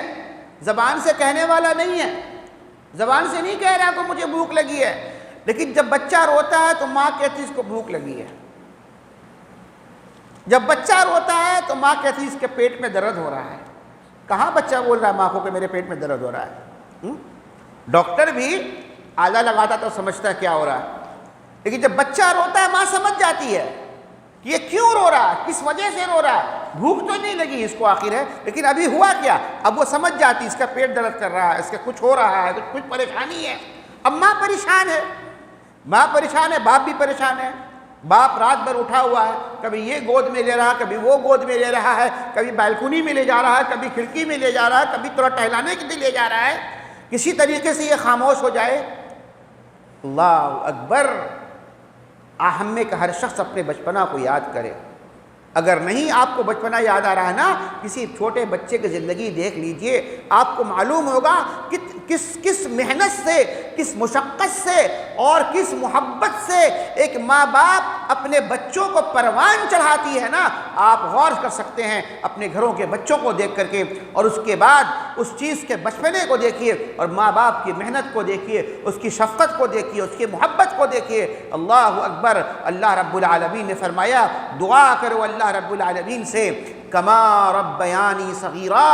زبان سے کہنے والا نہیں ہے, زبان سے نہیں کہہ رہا کہ مجھے بھوک لگی ہے, لیکن جب بچہ روتا ہے تو ماں کہتی اس کو بھوک لگی ہے. جب بچہ روتا ہے تو ماں کہتی اس کے پیٹ میں درد ہو رہا ہے. کہاں بچہ بول رہا ہے ماں کو کہ میرے پیٹ میں درد ہو رہا ہے؟ ڈاکٹر بھی آلہ لگاتا تو سمجھتا ہے کیا ہو رہا ہے, لیکن جب بچہ روتا ہے ماں سمجھ جاتی ہے کہ یہ کیوں رو رہا ہے, کس وجہ سے رو رہا ہے. بھوک تو نہیں لگی اس کو آخر ہے, لیکن ابھی ہوا کیا, اب وہ سمجھ جاتی اس کا پیٹ درد کر رہا ہے, اس کا کچھ ہو رہا ہے, کچھ پریشانی ہے. اب ماں پریشان ہے, ماں پریشان ہے, باپ بھی پریشان ہے. باپ رات بھر اٹھا ہوا ہے, کبھی یہ گود میں لے رہا ہے, کبھی وہ گود میں لے رہا ہے, کبھی بالکنی میں لے جا رہا ہے, کبھی کھڑکی میں لے جا رہا ہے, کبھی تھوڑا ٹہلانے کے لیے لے جا رہا ہے. کسی طریقے سے یہ خاموش ہو جائے. اللہ اکبر. ہم میں کا ہر شخص اپنے بچپنا کو یاد کرے. اگر نہیں آپ کو بچپنا یاد آ رہا ہے نا, کسی چھوٹے بچے کی زندگی دیکھ لیجئے, آپ کو معلوم ہوگا کہ کس محنت سے, کس مشقت سے اور کس محبت سے ایک ماں باپ اپنے بچوں کو پروان چڑھاتی ہے نا، آپ غور کر سکتے ہیں اپنے گھروں کے بچوں کو دیکھ کر کے، اور اس کے بعد اس چیز کے بچپنے کو دیکھیے اور ماں باپ کی محنت کو دیکھیے، اس کی شفقت کو دیکھیے، اس کی محبت کو دیکھیے۔ اللہ اکبر! اللہ رب العالمین نے فرمایا دعا کرو اللہ رب العالمین سے، کما ربیانی صغیرا،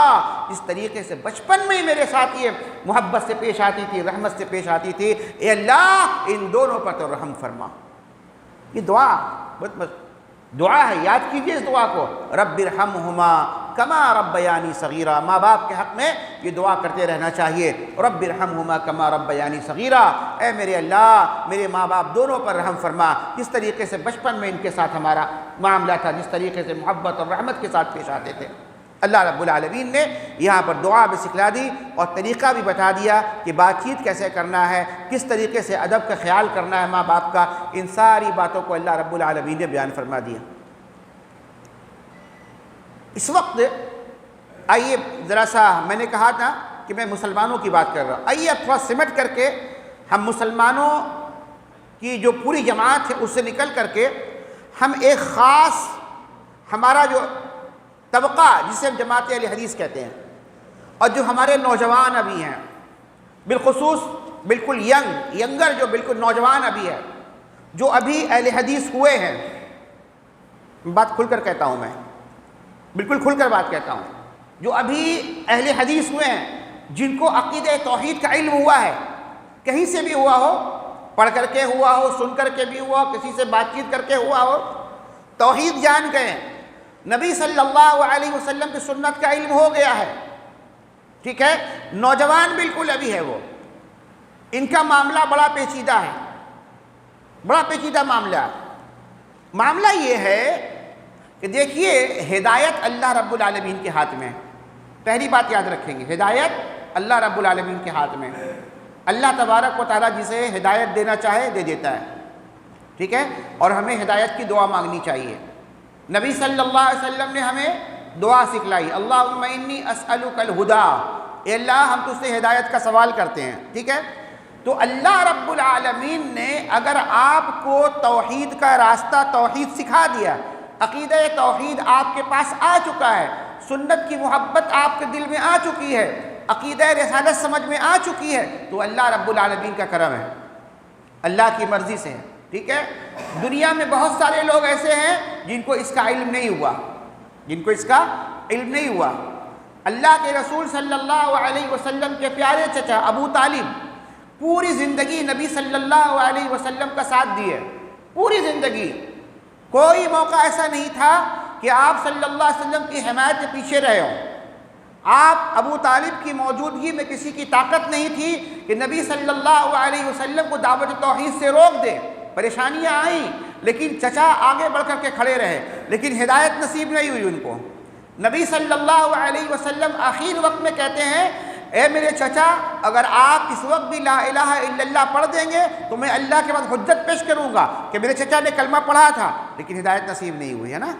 اس طریقے سے بچپن میں ہی میرے ساتھ یہ محبت سے پیش آتی تھی، رحمت سے پیش آتی تھی، اے اللہ ان دونوں پر تو رحم فرما۔ یہ دعا بس دعا ہے، یاد کیجئے اس دعا کو، رب ارحمہما کما ربیانی صغیرا۔ ماں باپ کے حق میں یہ دعا کرتے رہنا چاہیے، رب ارحمہما کما ربیانی صغیرا، اے میرے اللہ میرے ماں باپ دونوں پر رحم فرما، جس طریقے سے بچپن میں ان کے ساتھ ہمارا معاملہ تھا، جس طریقے سے محبت اور رحمت کے ساتھ پیش آتے تھے۔ اللہ رب العالمین نے یہاں پر دعا بھی سکھلا دی اور طریقہ بھی بتا دیا کہ بات چیت کیسے کرنا ہے، کس طریقے سے ادب کا خیال کرنا ہے ماں باپ کا، ان ساری باتوں کو اللہ رب العالمین نے بیان فرما دیا۔ اس وقت آئیے ذرا سا، میں نے کہا تھا کہ میں مسلمانوں کی بات کر رہا ہوں، آئیے اب تھوڑا سمٹ کر کے ہم مسلمانوں کی جو پوری جماعت ہے اس سے نکل کر کے ہم ایک خاص ہمارا جو طبقہ جسے ہم جماعت اہل حدیث کہتے ہیں، اور جو ہمارے نوجوان ابھی ہیں، بالخصوص بالکل ینگر جو بالکل نوجوان ابھی ہے، جو ابھی اہل حدیث ہوئے ہیں، بات کھل کر کہتا ہوں، میں بالکل کھل کر بات کہتا ہوں، جو ابھی اہل حدیث ہوئے ہیں، جن کو عقیدہ توحید کا علم ہوا ہے، کہیں سے بھی ہوا ہو، پڑھ کر کے ہوا ہو، سن کر کے بھی ہوا ہو، کسی سے بات چیت کر کے ہوا ہو، توحید جان گئے، نبی صلی اللہ علیہ وسلم کی سنت کا علم ہو گیا ہے، ٹھیک ہے، نوجوان بالکل ابھی ہے، وہ ان کا معاملہ بڑا پیچیدہ ہے، بڑا پیچیدہ معاملہ یہ ہے کہ دیکھیے ہدایت اللہ رب العالمین کے ہاتھ میں، پہلی بات یاد رکھیں گے، ہدایت اللہ رب العالمین کے ہاتھ میں، اللہ تبارک و تعالیٰ جسے ہدایت دینا چاہے دے دیتا ہے، ٹھیک ہے، اور ہمیں ہدایت کی دعا مانگنی چاہیے۔ نبی صلی اللہ علیہ وسلم نے ہمیں دعا سکھلائی، اللہم انی اسألک الہدی، اے اللہ ہم تجھ سے ہدایت کا سوال کرتے ہیں، ٹھیک ہے۔ تو اللہ رب العالمین نے اگر آپ کو توحید کا راستہ توحید سکھا دیا، عقیدہ توحید آپ کے پاس آ چکا ہے، سنت کی محبت آپ کے دل میں آ چکی ہے، عقیدہ رسالت سمجھ میں آ چکی ہے، تو اللہ رب العالمین کا کرم ہے، اللہ کی مرضی سے ہے، ٹھیک ہے۔ دنیا میں بہت سارے لوگ ایسے ہیں جن کو اس کا علم نہیں ہوا، اللہ کے رسول صلی اللہ علیہ وسلم کے پیارے چچا ابو طالب پوری زندگی نبی صلی اللہ علیہ وسلم کا ساتھ دیے، پوری زندگی، کوئی موقع ایسا نہیں تھا کہ آپ صلی اللہ علیہ وسلم کی حمایت کے پیچھے رہے ہوں۔ آپ ابو طالب کی موجودگی میں کسی کی طاقت نہیں تھی کہ نبی صلی اللہ علیہ وسلم کو دعوت توحید سے روک دے، پریشانیاں آئیں لیکن چچا آگے بڑھ کر کے کھڑے رہے، لیکن ہدایت نصیب نہیں ہوئی ان کو۔ نبی صلی اللہ علیہ وسلم آخر وقت میں کہتے ہیں، اے میرے چچا اگر آپ اس وقت بھی لا الہ الا اللہ پڑھ دیں گے تو میں اللہ کے بعد حجت پیش کروں گا کہ میرے چچا نے کلمہ پڑھا تھا لیکن ہدایت نصیب نہیں ہوئی، ہے نا۔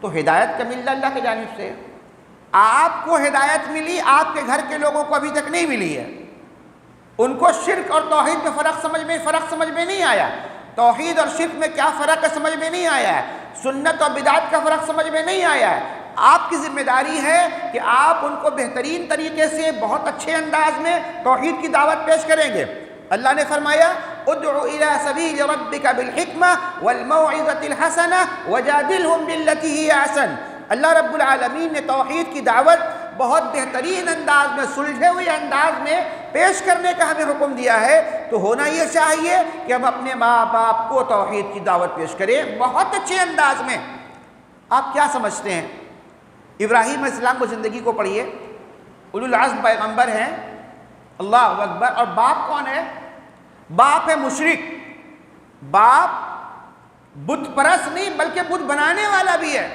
تو ہدایت کا ملنا اللہ کی جانب سے، آپ کو ہدایت ملی، آپ کے گھر کے لوگوں کو ابھی تک نہیں ملی ہے، ان کو شرک اور توحید میں فرق سمجھ میں نہیں آیا، توحید اور شرک میں کیا فرق ہے سمجھ میں نہیں آیا ہے، سنت اور بدعت کا فرق سمجھ میں نہیں آیا ہے۔ آپ کی ذمہ داری ہے کہ آپ ان کو بہترین طریقے سے بہت اچھے انداز میں توحید کی دعوت پیش کریں گے۔ اللہ نے فرمایا ادعو الی سبیل ربک بالحکمہ والموعظۃ الحسنہ وجادلہم باللتی ہی احسن۔ اللہ رب العالمین نے توحید کی دعوت بہت بہترین انداز میں، سلجھے ہوئے انداز میں پیش کرنے کا ہمیں حکم دیا ہے، تو ہونا یہ چاہیے کہ ہم اپنے ماں باپ کو توحید کی دعوت پیش کریں بہت اچھے انداز میں۔ آپ کیا سمجھتے ہیں؟ ابراہیم علیہ السلام کو زندگی کو پڑھیے، اولو العزم پیغمبر ہیں، اللہ اکبر، اور باپ کون ہے؟ باپ ہے مشرک، باپ بت پرست نہیں بلکہ بت بنانے والا بھی ہے،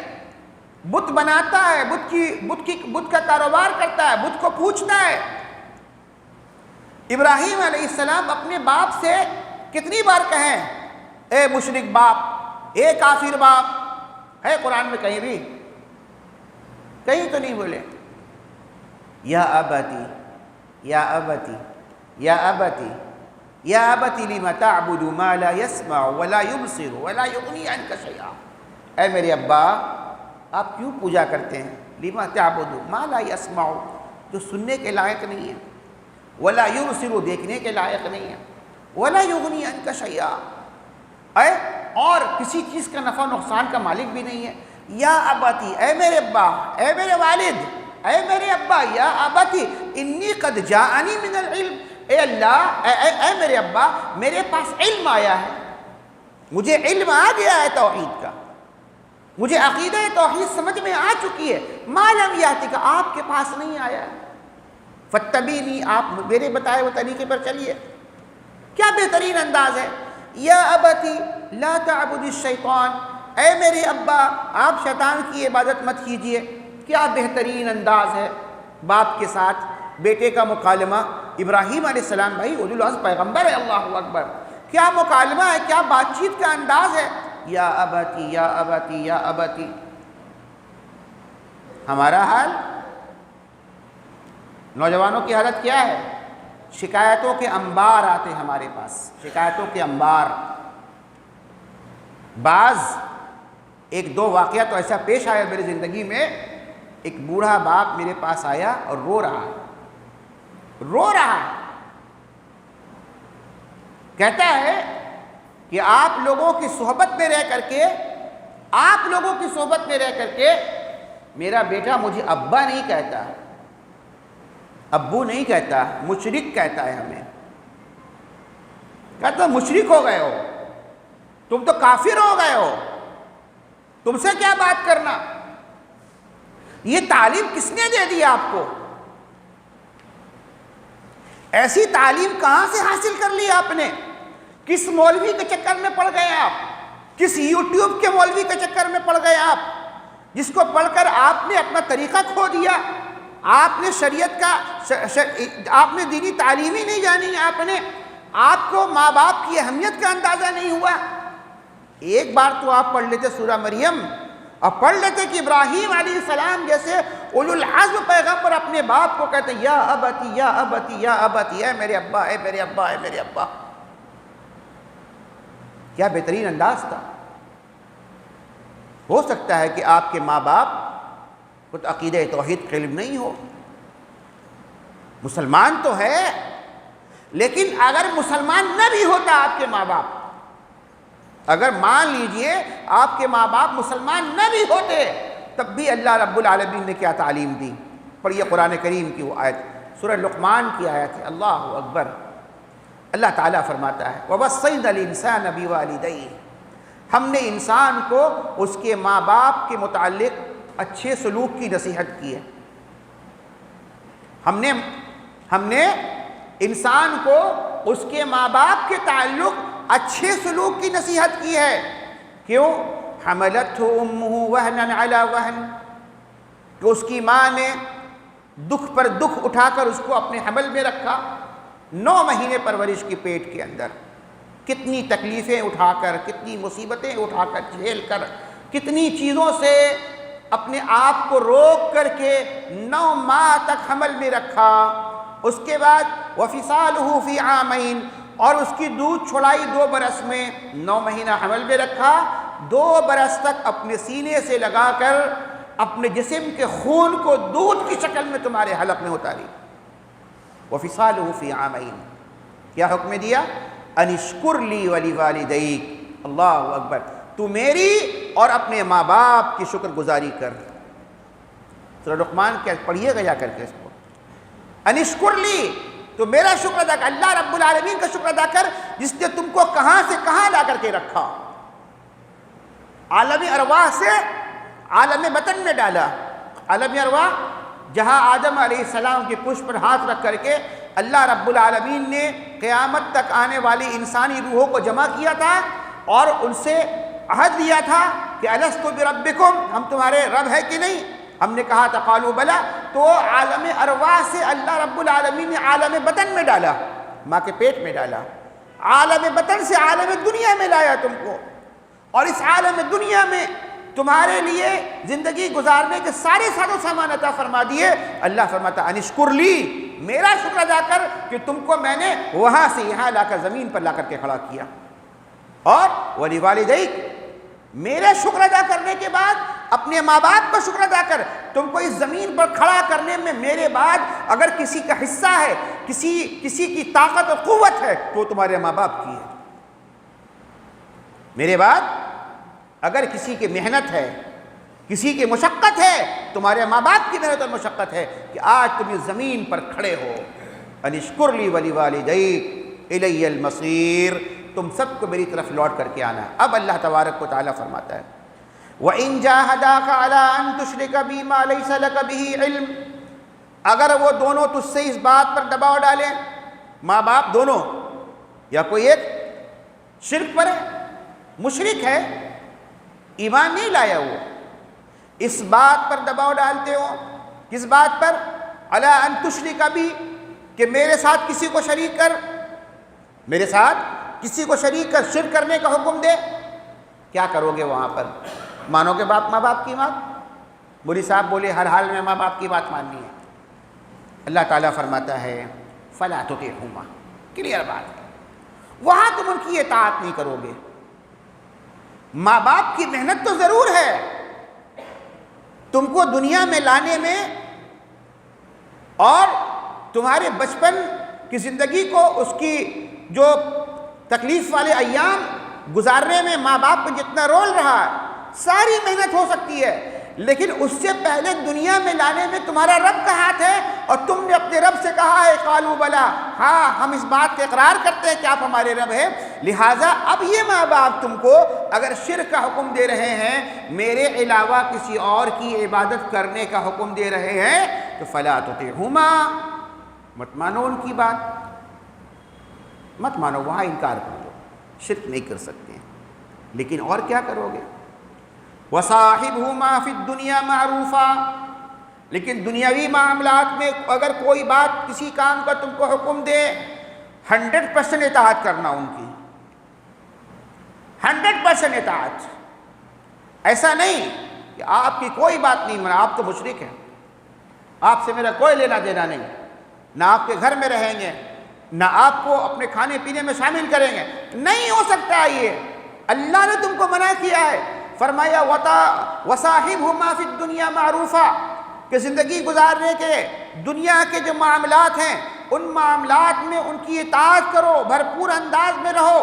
بت بناتا ہے، بت کا کاروبار کرتا ہے، بت کو پوجتا ہے۔ ابراہیم علیہ السلام اپنے باپ سے کتنی بار کہیں اے مشرک باپ، اے کافر باپ؟ ہے قرآن میں کہیں بھی؟ کہیں تو نہیں بولے۔ یا ابتی یا ابتی یا ابتی یا ابت لم تعبد ما لا يسمع ولا يبصر ولا يغني عنك شيئا، اے میرے ابا آپ کیوں پوجا کرتے ہیں؟ لم تعبد ما لا يسمع، جو سننے کے لائق نہیں ہے، ولا يبصر، دیکھنے کے لائق نہیں ہے، ولا يغني عنك شيئا، اور کسی چیز کا نفع نقصان کا مالک بھی نہیں ہے۔ یا ابتی، اے میرے ابا، اے میرے والد، اے میرے ابا، یا ابتی انی قد جاءنی من العلم، اے اللہ، اے میرے ابا، میرے پاس علم آیا ہے، مجھے علم آ گیا ہے توحید کا، مجھے عقیدہ توحید سمجھ میں آ چکی ہے، ما لم یاتک، آپ کے پاس نہیں آیا ہے، فاتبعنی، آپ میرے بتائے ہوئے طریقے پر چلیے۔ کیا بہترین انداز ہے، یا ابتی لا تعبد الشیطان، اے میرے ابا آپ شیطان کی عبادت مت کیجیے۔ کیا بہترین انداز ہے باپ کے ساتھ بیٹے کا مکالمہ۔ ابراہیم علیہ السلام بھائی اولو العزم پیغمبر ہے، اللہ اکبر، کیا مکالمہ ہے، کیا بات چیت کا انداز ہے، یا ابتی یا ابتی یا ابتی۔ ہمارا حال، نوجوانوں کی حالت کیا ہے؟ شکایتوں کے انبار آتے ہمارے پاس، شکایتوں کے انبار۔ بعض ایک دو واقعہ تو ایسا پیش آیا میری زندگی میں، ایک بوڑھا باپ میرے پاس آیا اور رو رہا کہتا ہے کہ آپ لوگوں کی صحبت میں رہ کر کے میرا بیٹا مجھے ابا نہیں کہتا، ابو نہیں کہتا، مشرک کہتا ہے ہمیں۔ کہتا مشرک ہو گئے ہو تم، تو کافر ہو گئے ہو، تم سے کیا بات کرنا، یہ تعلیم کس نے دے دی آپ کو؟ ایسی تعلیم کہاں سے حاصل کر لی آپ نے؟ کس مولوی کے چکر میں پڑ گئے آپ؟ کس یوٹیوب کے مولوی کے چکر میں پڑ گئے آپ، جس کو پڑھ کر آپ نے اپنا طریقہ کھو دیا؟ آپ نے شریعت کا آپ نے دینی تعلیم ہی نہیں جانی، آپ کو ماں باپ کی اہمیت کا اندازہ نہیں ہوا۔ ایک بار تو آپ پڑھ لیتے سورہ مریم، اور پڑھ لیتے کہ ابراہیم علیہ السلام جیسے اولو العزم پیغمبر اپنے باپ کو کہتے یا ابتی یا ابتی یا ابتی، اے میرے ابا، اے میرے ابا، اے میرے ابا۔ کیا بہترین انداز تھا۔ ہو سکتا ہے کہ آپ کے ماں باپ کو عقیدہ توحید کا علم نہیں ہو، مسلمان تو ہے، لیکن اگر مسلمان نہ بھی ہوتا آپ کے ماں باپ، اگر مان لیجئے آپ کے ماں باپ مسلمان نہ بھی ہوتے، تب بھی اللہ رب العالمین نے کیا تعلیم دی۔ پڑھیے قرآن کریم کی وہ آیت، سورہ لقمان کی آیت ہے، اللہ اکبر۔ اللہ تعالیٰ فرماتا ہے وَوَصَّيْنَا الْإِنسَانَ بِوَالِدَيْهِ، ہم نے انسان کو اس کے ماں باپ کے متعلق اچھے سلوک کی نصیحت کی ہے۔ ہم نے انسان کو اس کے ماں باپ کے تعلق اچھے سلوک کی نصیحت کی ہے۔ کیوں؟ حملتہ امہ وہنا علی وہن، کہ اس کی ماں نے دکھ پر دکھ اٹھا کر اس کو اپنے حمل میں رکھا، 9 مہینے پرورش کی پیٹ کے اندر، کتنی تکلیفیں اٹھا کر، کتنی مصیبتیں اٹھا کر، جھیل کر، کتنی چیزوں سے اپنے آپ کو روک کر کے 9 ماہ تک حمل میں رکھا۔ اس کے بعد وَفِصَالُهُ فِي عَامَيْن، اور اس کی دودھ چھڑائی 2 برس میں، 9 مہینہ حمل میں رکھا، 2 برس تک اپنے سینے سے لگا کر اپنے جسم کے خون کو دودھ کی شکل میں تمہارے حلق میں اتاری۔ وَفِصَالُهُ فِي عَامَيْن، کیا حکم دیا؟ أَنِ اشْكُرْ لِي وَلِوَالِدَيْكَ، اللہ اکبر، تو میری اور اپنے ماں باپ کی شکر گزاری کر۔ سورہ لقمان کیا پڑھیے گا جا کر کے اس کو، أَنِ اشْكُرْ لِي، تو میرا شکر ادا کر، اللہ رب العالمین کا شکر ادا کر جس نے تم کو کہاں سے کہاں لا کر کے رکھا، عالم ارواح سے عالم بطن میں ڈالا۔ عالم ارواح جہاں آدم علیہ السلام کی پشت پر ہاتھ رکھ کر کے اللہ رب العالمین نے قیامت تک آنے والی انسانی روحوں کو جمع کیا تھا اور ان سے عہد لیا تھا کہ الست بربکم، ہم تمہارے رب ہے کہ نہیں؟ ہم نے کہا تھا قالوا بلا، تو عالم ارواح سے اللہ رب العالمین نے عالم بطن میں ڈالا، ماں کے پیٹ میں ڈالا، عالم بطن سے عالم دنیا میں لایا تم کو، اور اس عالم دنیا میں تمہارے لیے زندگی گزارنے کے سارے ساز و سامان عطا فرما دیے۔ اللہ فرماتا ان اشکر لی، میرا شکر ادا کر کہ تم کو میں نے وہاں سے یہاں لا کر زمین پر لا کر کے کھڑا کیا، اور وَلِوَالِدَيْكَ، میرے شکر ادا کرنے کے بعد اپنے ماں باپ کا شکر ادا کر۔ تم کو اس زمین پر کھڑا کرنے میں میرے بعد اگر کسی کا حصہ ہے، کسی کی طاقت اور قوت ہے تو تمہارے ماں باپ کی ہے۔ میرے بعد اگر کسی کی محنت ہے، کسی کی مشقت ہے، تمہارے ماں باپ کی محنت اور مشقت ہے کہ آج تم اس زمین پر کھڑے ہو۔ ان اشکر لی وَلِوَالِدَيْكَ اِلَيَّ الْمَصِيرُ، تم سب کو میری طرف لوٹ کر کے آنا ہے۔ اب اللہ تبارک و تعالیٰ فرماتا ہے وَإِن جَاهَدَاكَ عَلَىٰ أَن تُشْرِكَ بِي مَا لَيْسَ لَكَ بِهِ عِلْمٌ، اگر وہ دونوں تجھ سے اس بات پر دباؤ ڈالیں، ماں باپ دونوں، یا کوئی ایک شرک پر ہے، مشرک ہے، ایمان نہیں لایا، وہ اس بات پر دباؤ ڈالتے ہو، کس بات پر؟ عَلَىٰ أَن تُشْرِكَ بِي، کہ میرے ساتھ کسی کو شریک کر، میرے ساتھ کسی کو شریک کر، شرک کرنے کا حکم دے، کیا کرو گے وہاں پر؟ مانو گے ماں باپ کی بات؟ مولوی صاحب بولے ہر حال میں ماں باپ کی بات ماننی ہے۔ اللہ تعالیٰ فرماتا ہے فَلَا تُطِعْهُمَا، کلیئر بات ہے، وہاں تم ان کی اطاعت نہیں کرو گے۔ ماں باپ کی محنت تو ضرور ہے، تم کو دنیا میں لانے میں اور تمہارے بچپن کی زندگی کو، اس کی جو تکلیف والے ایام گزارنے میں ماں باپ کو جتنا رول رہا ہے، ساری محنت ہو سکتی ہے، لیکن اس سے پہلے دنیا میں لانے میں تمہارا رب کا ہاتھ ہے، اور تم نے اپنے رب سے کہا ہے قالوا بلا، ہاں ہم اس بات کا اقرار کرتے ہیں کہ آپ ہمارے رب ہیں، لہٰذا اب یہ ماں باپ تم کو اگر شرک کا حکم دے رہے ہیں، میرے علاوہ کسی اور کی عبادت کرنے کا حکم دے رہے ہیں، تو فلا تطعهما، مت مانو ان کی بات، مت مانو، وہاں انکار کر دو، شرک نہیں کر سکتے ہیں، لیکن اور کیا کرو گے؟ وَصَاحِبْهُمَا فِي الدُّنْيَا مَعْرُوفًا، لیکن دنیاوی معاملات میں اگر کوئی بات، کسی کام کا تم کو حکم دے، 100% اطاعت کرنا ان کی، 100% اطاعت، ایسا نہیں کہ آپ کی کوئی بات نہیں مانا، آپ تو مشرک ہیں، آپ سے میرا کوئی لینا دینا نہیں، نہ آپ کے گھر میں رہیں گے، نہ آپ کو اپنے کھانے پینے میں شامل کریں گے، نہیں ہو سکتا یہ، اللہ نے تم کو منع کیا ہے، فرمایا وَصَاحِبْهُمَا فِي الدُّنْيَا مَعْرُوفًا، کہ زندگی گزارنے کے دنیا کے جو معاملات ہیں، ان معاملات میں ان کی اطاعت کرو، بھرپور انداز میں رہو،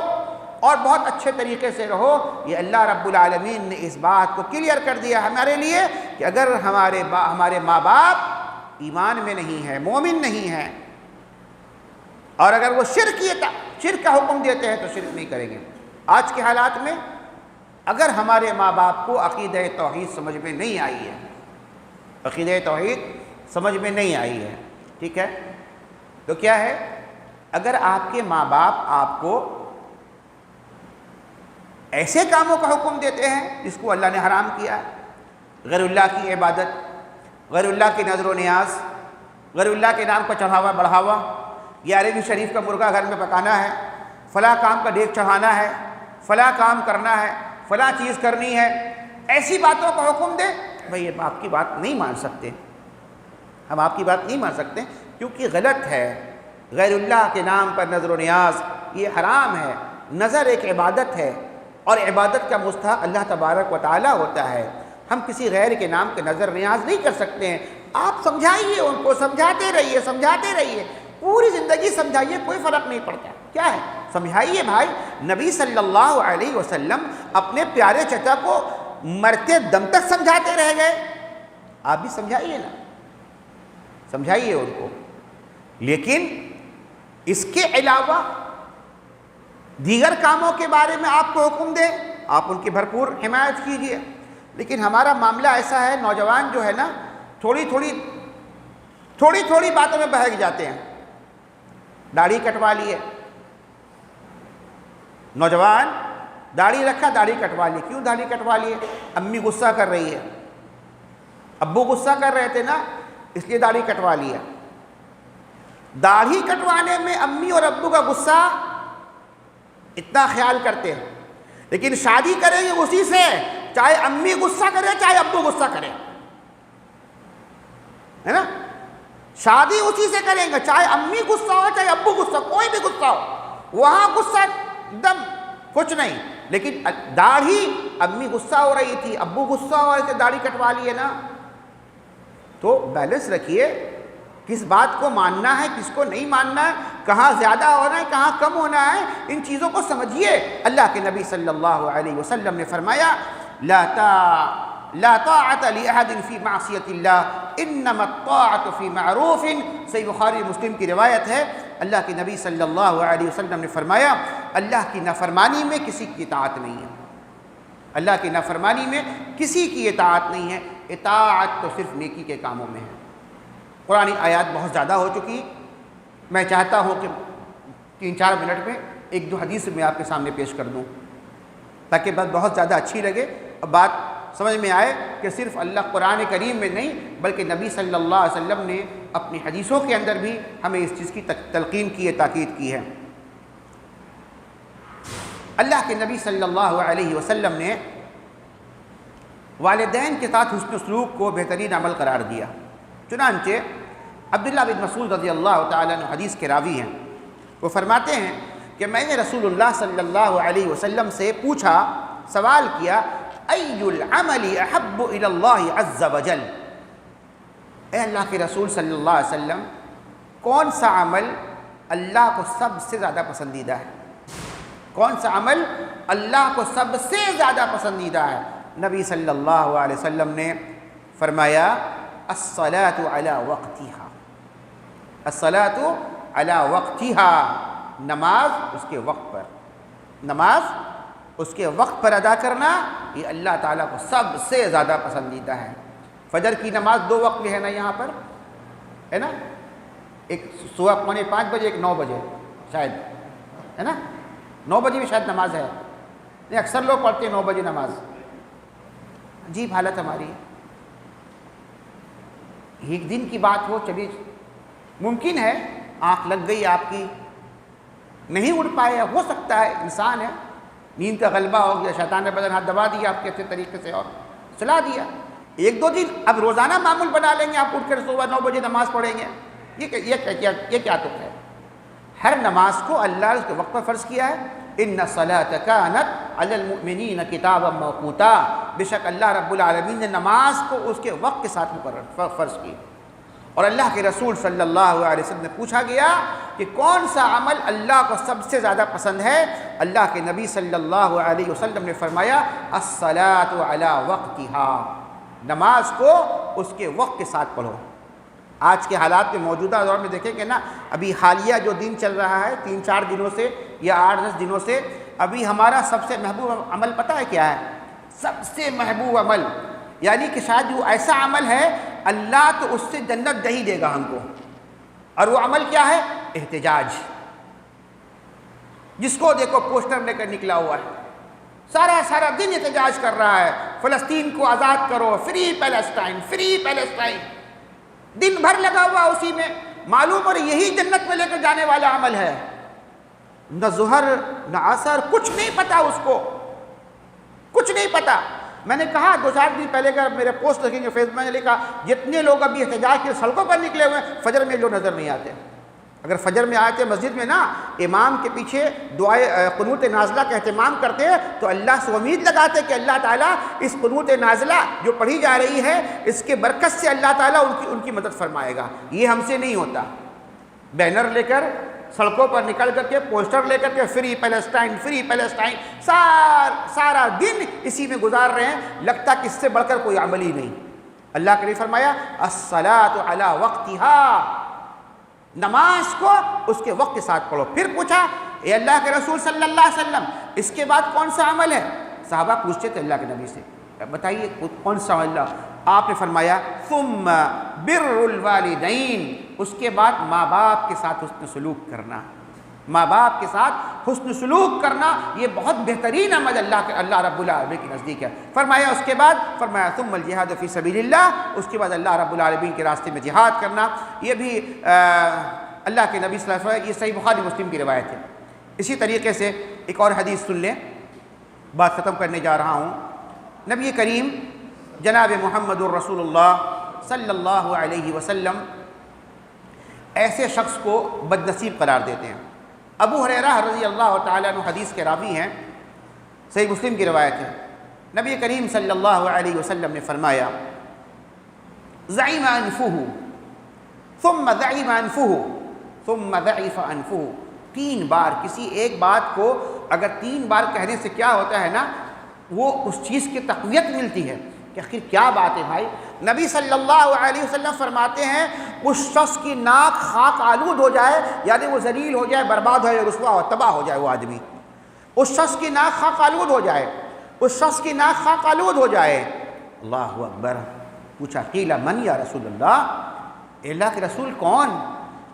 اور بہت اچھے طریقے سے رہو۔ یہ اللہ رب العالمین نے اس بات کو کلیئر کر دیا ہمارے لیے کہ اگر ہمارے ماں باپ ایمان میں نہیں ہیں، مومن نہیں ہیں، اور اگر وہ شرک کا حکم دیتے ہیں تو شرک نہیں کریں گے۔ آج کے حالات میں اگر ہمارے ماں باپ کو عقیدہ توحید سمجھ میں نہیں آئی ہے، عقیدہ توحید سمجھ میں نہیں آئی ہے، ٹھیک ہے، تو کیا ہے، اگر آپ کے ماں باپ آپ کو ایسے کاموں کا حکم دیتے ہیں جس کو اللہ نے حرام کیا ہے، غیر اللہ کی عبادت، غیر اللہ کی نظر و نیاز، غیر اللہ کے نام کا چڑھاوا بڑھاوا، یا عربی شریف کا مرغا گھر میں پکانا ہے، فلاں کام کا دیگ چڑھانا ہے، فلاں کام کرنا ہے، فلاں چیز کرنی ہے، ایسی باتوں کا حکم دے، بھئی یہ آپ کی بات نہیں مان سکتے، ہم آپ کی بات نہیں مان سکتے، کیونکہ غلط ہے، غیر اللہ کے نام پر نظر و نیاز یہ حرام ہے۔ نظر ایک عبادت ہے، اور عبادت کا مستحق اللہ تبارک و تعالی ہوتا ہے، ہم کسی غیر کے نام کے نظر نیاز نہیں کر سکتے ہیں۔ آپ سمجھائیے ان کو، سمجھاتے رہیے، پوری زندگی سمجھائیے، کوئی فرق نہیں پڑتا، کیا ہے، سمجھائیے بھائی۔ نبی صلی اللہ علیہ وسلم اپنے پیارے چچا کو مرتے دم تک سمجھاتے رہ گئے، آپ بھی سمجھائیے نا، سمجھائیے ان کو، لیکن اس کے علاوہ دیگر کاموں کے بارے میں آپ کو حکم دے، آپ ان کی بھرپور حمایت کیجیے۔ لیکن ہمارا معاملہ ایسا ہے، نوجوان جو ہے نا، تھوڑی تھوڑی باتوں میں بہک جاتے ہیں۔ داڑھی کٹوا لیے، نوجوان داڑھی رکھا، داڑھی کٹوا لی، کیوں داڑھی کٹوا لیے؟ امی غصہ کر رہی ہے، ابو غصہ کر رہے تھے نا، اس لیے داڑھی کٹوا لیا۔ داڑھی کٹوانے میں امی اور ابو کا غصہ اتنا خیال کرتے ہیں، لیکن شادی کریں گے اسی سے، چاہے امی غصہ کرے چاہے ابو غصہ کرے، ہے نا؟ شادی اسی سے کریں گے، چاہے امی غصہ ہو چاہے ابو غصہ، کوئی بھی غصہ ہو، وہاں غصہ دم کچھ نہیں، لیکن داڑھی امی غصہ ہو رہی تھی، ابو غصہ ہو رہے تھے، داڑھی کٹوا لیے نا، تو بیلنس رکھیے، کس بات کو ماننا ہے کس کو نہیں ماننا ہے، کہاں زیادہ ہونا ہے کہاں کم ہونا ہے، ان چیزوں کو سمجھیے۔ اللہ کے نبی صلی اللہ علیہ وسلم نے فرمایا لا طاعت لأحد فی معصیت اللہ انما الطاعت فی معروف، صحیح بخاری مسلم کی روایت ہے، اللہ کے نبی صلی اللہ علیہ وسلم نے فرمایا اللہ کی نافرمانی میں کسی کی اطاعت نہیں ہے، اللہ کی نافرمانی میں کسی کی اطاعت نہیں ہے، اطاعت تو صرف نیکی کے کاموں میں ہے۔ قرآن آیات بہت زیادہ ہو چکی، میں چاہتا ہوں کہ 3-4 منٹ میں 1-2 حدیث میں آپ کے سامنے پیش کر دوں تاکہ بات بہت زیادہ اچھی لگے اور بات سمجھ میں آئے کہ صرف اللہ قرآن کریم میں نہیں بلکہ نبی صلی اللہ علیہ وسلم نے اپنی حدیثوں کے اندر بھی ہمیں اس چیز کی تلقین کی ہے، تاکید کی ہے۔ اللہ کے نبی صلی اللہ علیہ وسلم نے والدین کے ساتھ حسن سلوک کو بہترین عمل قرار دیا، چنانچہ عبداللہ بن مسعود رضی اللہ تعالیٰ عنہ حدیث کے راوی ہیں، وہ فرماتے ہیں کہ میں نے رسول اللہ صلی اللہ علیہ وسلم سے پوچھا، سوال کیا، ای العمل احب الی اللہ عز وجل، اے اللہ کے رسول صلی اللہ علیہ وسلم کون سا عمل اللہ کو سب سے زیادہ پسندیدہ ہے، کون سا عمل اللہ کو سب سے زیادہ پسندیدہ ہے؟ نبی صلی اللہ علیہ وسلم نے فرمایا الصلاۃ علی وقتہا، الصلاۃ علی وقتہا، نماز اس کے وقت پر، نماز اس کے وقت پر ادا کرنا یہ اللہ تعالیٰ کو سب سے زیادہ پسندیدہ ہے۔ فجر کی نماز 2 وقت میں ہے نا یہاں پر، ہے نا، ایک صبح 4:45 بجے، ایک 9 بجے شاید، ہے نا، 9 بجے بھی شاید نماز ہے، نہیں اکثر لوگ پڑھتے ہیں 9 بجے نماز، عجیب حالت ہماری۔ ایک دن کی بات ہو، چلیے ممکن ہے آنکھ لگ گئی آپ کی، نہیں اٹھ پائے، ہو سکتا ہے، انسان ہے، نیند کا غلبہ ہو گیا، شیطان نے بدن ہاتھ دبا دیا آپ کے اچھے طریقے سے اور سلا دیا، 1-2 دن اب روزانہ معمول بنا لیں گے، آپ اٹھ کر صبح 9 بجے نماز پڑھیں گے، یہ کیا تک ہے؟ ہر نماز کو اللہ نے اس کے وقت پر فرض کیا ہے، ان الصلاۃ کانت علی المؤمنین کتابا موقوتا، بے شک اللہ رب العالمین نے نماز کو اس کے وقت کے ساتھ مقرر فرض کی۔ اور اللہ کے رسول صلی اللہ علیہ وسلم نے پوچھا گیا کہ کون سا عمل اللہ کو سب سے زیادہ پسند ہے؟ اللہ کے نبی صلی اللہ علیہ وسلم نے فرمایا الصلاۃ علی وقتہا، نماز کو اس کے وقت کے ساتھ پڑھو۔ آج کے حالات میں موجودہ دور میں دیکھیں گے نا، ابھی حالیہ جو دن چل رہا ہے 3-4 دنوں سے یا 8-10 دنوں سے، ابھی ہمارا سب سے محبوب عمل پتہ ہے کیا ہے؟ سب سے محبوب عمل، یعنی کہ شاید وہ ایسا عمل ہے اللہ تو اس سے جنت نہیں دے گا ہم کو، اور وہ عمل کیا ہے؟ احتجاج۔ جس کو دیکھو پوسٹر لے کر نکلا ہوا ہے، سارا دن احتجاج کر رہا ہے، فلسطین کو آزاد کرو، فری پیلسٹائن، فری پیلسٹائن، دن بھر لگا ہوا اسی میں، معلوم اور یہی جنت میں لے کر جانے والا عمل ہے، نہ ظہر نہ عصر، کچھ نہیں پتا اس کو، کچھ نہیں پتا۔ میں نے کہا 2-4 دن پہلے کا میرے پوسٹ دیکھیں گے فیس بک میں، نے لکھا جتنے لوگ ابھی احتجاج کے سڑکوں پر نکلے ہوئے ہیں فجر میں لوگ نظر نہیں آتے۔ اگر فجر میں آتے مسجد میں نا، امام کے پیچھے دعائے قنوت نازلہ کا اہتمام کرتے ہیں تو اللہ سے امید لگاتے کہ اللہ تعالیٰ اس قنوت نازلہ جو پڑھی جا رہی ہے اس کے برکت سے اللہ تعالیٰ ان کی مدد فرمائے گا۔ یہ ہم سے نہیں ہوتا، بینر لے کر سڑکوں پر نکل کر کے پوسٹر لے کر کے فری پیلسٹائن، فری پیلسٹائن، سارا دن اسی میں گزار رہے ہیں، لگتا کہ اس سے بڑھ کر کوئی عمل ہی نہیں۔ اللہ کے لیے فرمایا الصلاۃ علی وقتہا، نماز کو اس کے وقت کے ساتھ پڑھو۔ پھر پوچھا اے اللہ کے رسول صلی اللہ علیہ وسلم اس کے بعد کون سا عمل ہے؟ صحابہ پوچھتے تھے اللہ کے نبی سے بتائیے کون سا عمل؟ آپ نے فرمایا ثم بر الوالدین، اس کے بعد ماں باپ کے ساتھ حسن سلوک کرنا، ماں باپ کے ساتھ حسن سلوک کرنا یہ بہت بہترین عمل اللہ رب العالمین کے نزدیک ہے۔ فرمایا اس کے بعد فرمایا ثم الجہاد فی سبیل اللہ، اس کے بعد اللہ رب العالمین کے راستے میں جہاد کرنا۔ یہ بھی اللہ کے نبی صلی اللہ علیہ وسلم، یہ صحیح بخاری مسلم کی روایت ہے۔ اسی طریقے سے ایک اور حدیث سن لیں، بات ختم کرنے جا رہا ہوں۔ نبی کریم جناب محمد الرسول اللہ صلی اللہ علیہ وسلم ایسے شخص کو بد نصیب قرار دیتے ہیں۔ ابو ہریرہ رضی اللہ تعالیٰ عنہ حدیث کے راوی ہیں، صحیح مسلم کی روایت ہے، نبی کریم صلی اللہ علیہ وسلم نے فرمایا زعم انفہ ثم ضعف انفہ ثم ضعف انفہ، 3 بار کسی ایک بات کو اگر 3 بار کہنے سے کیا ہوتا ہے نا، وہ اس چیز کی تقویت ملتی ہے کہ آخر کیا بات ہے بھائی۔ نبی صلی اللہ علیہ وسلم فرماتے ہیں اس شخص کی ناک خاک آلود ہو جائے، یعنی وہ ذلیل ہو جائے، برباد ہو جائے، رسوا ہو، تباہ ہو جائے وہ آدمی، اس شخص کی ناک خاک آلود ہو جائے، اس شخص کی ناک خاک آلود ہو جائے۔ اللہ اکبر۔ پوچھا قیل من یا رسول اللہ، اللہ کے رسول کون،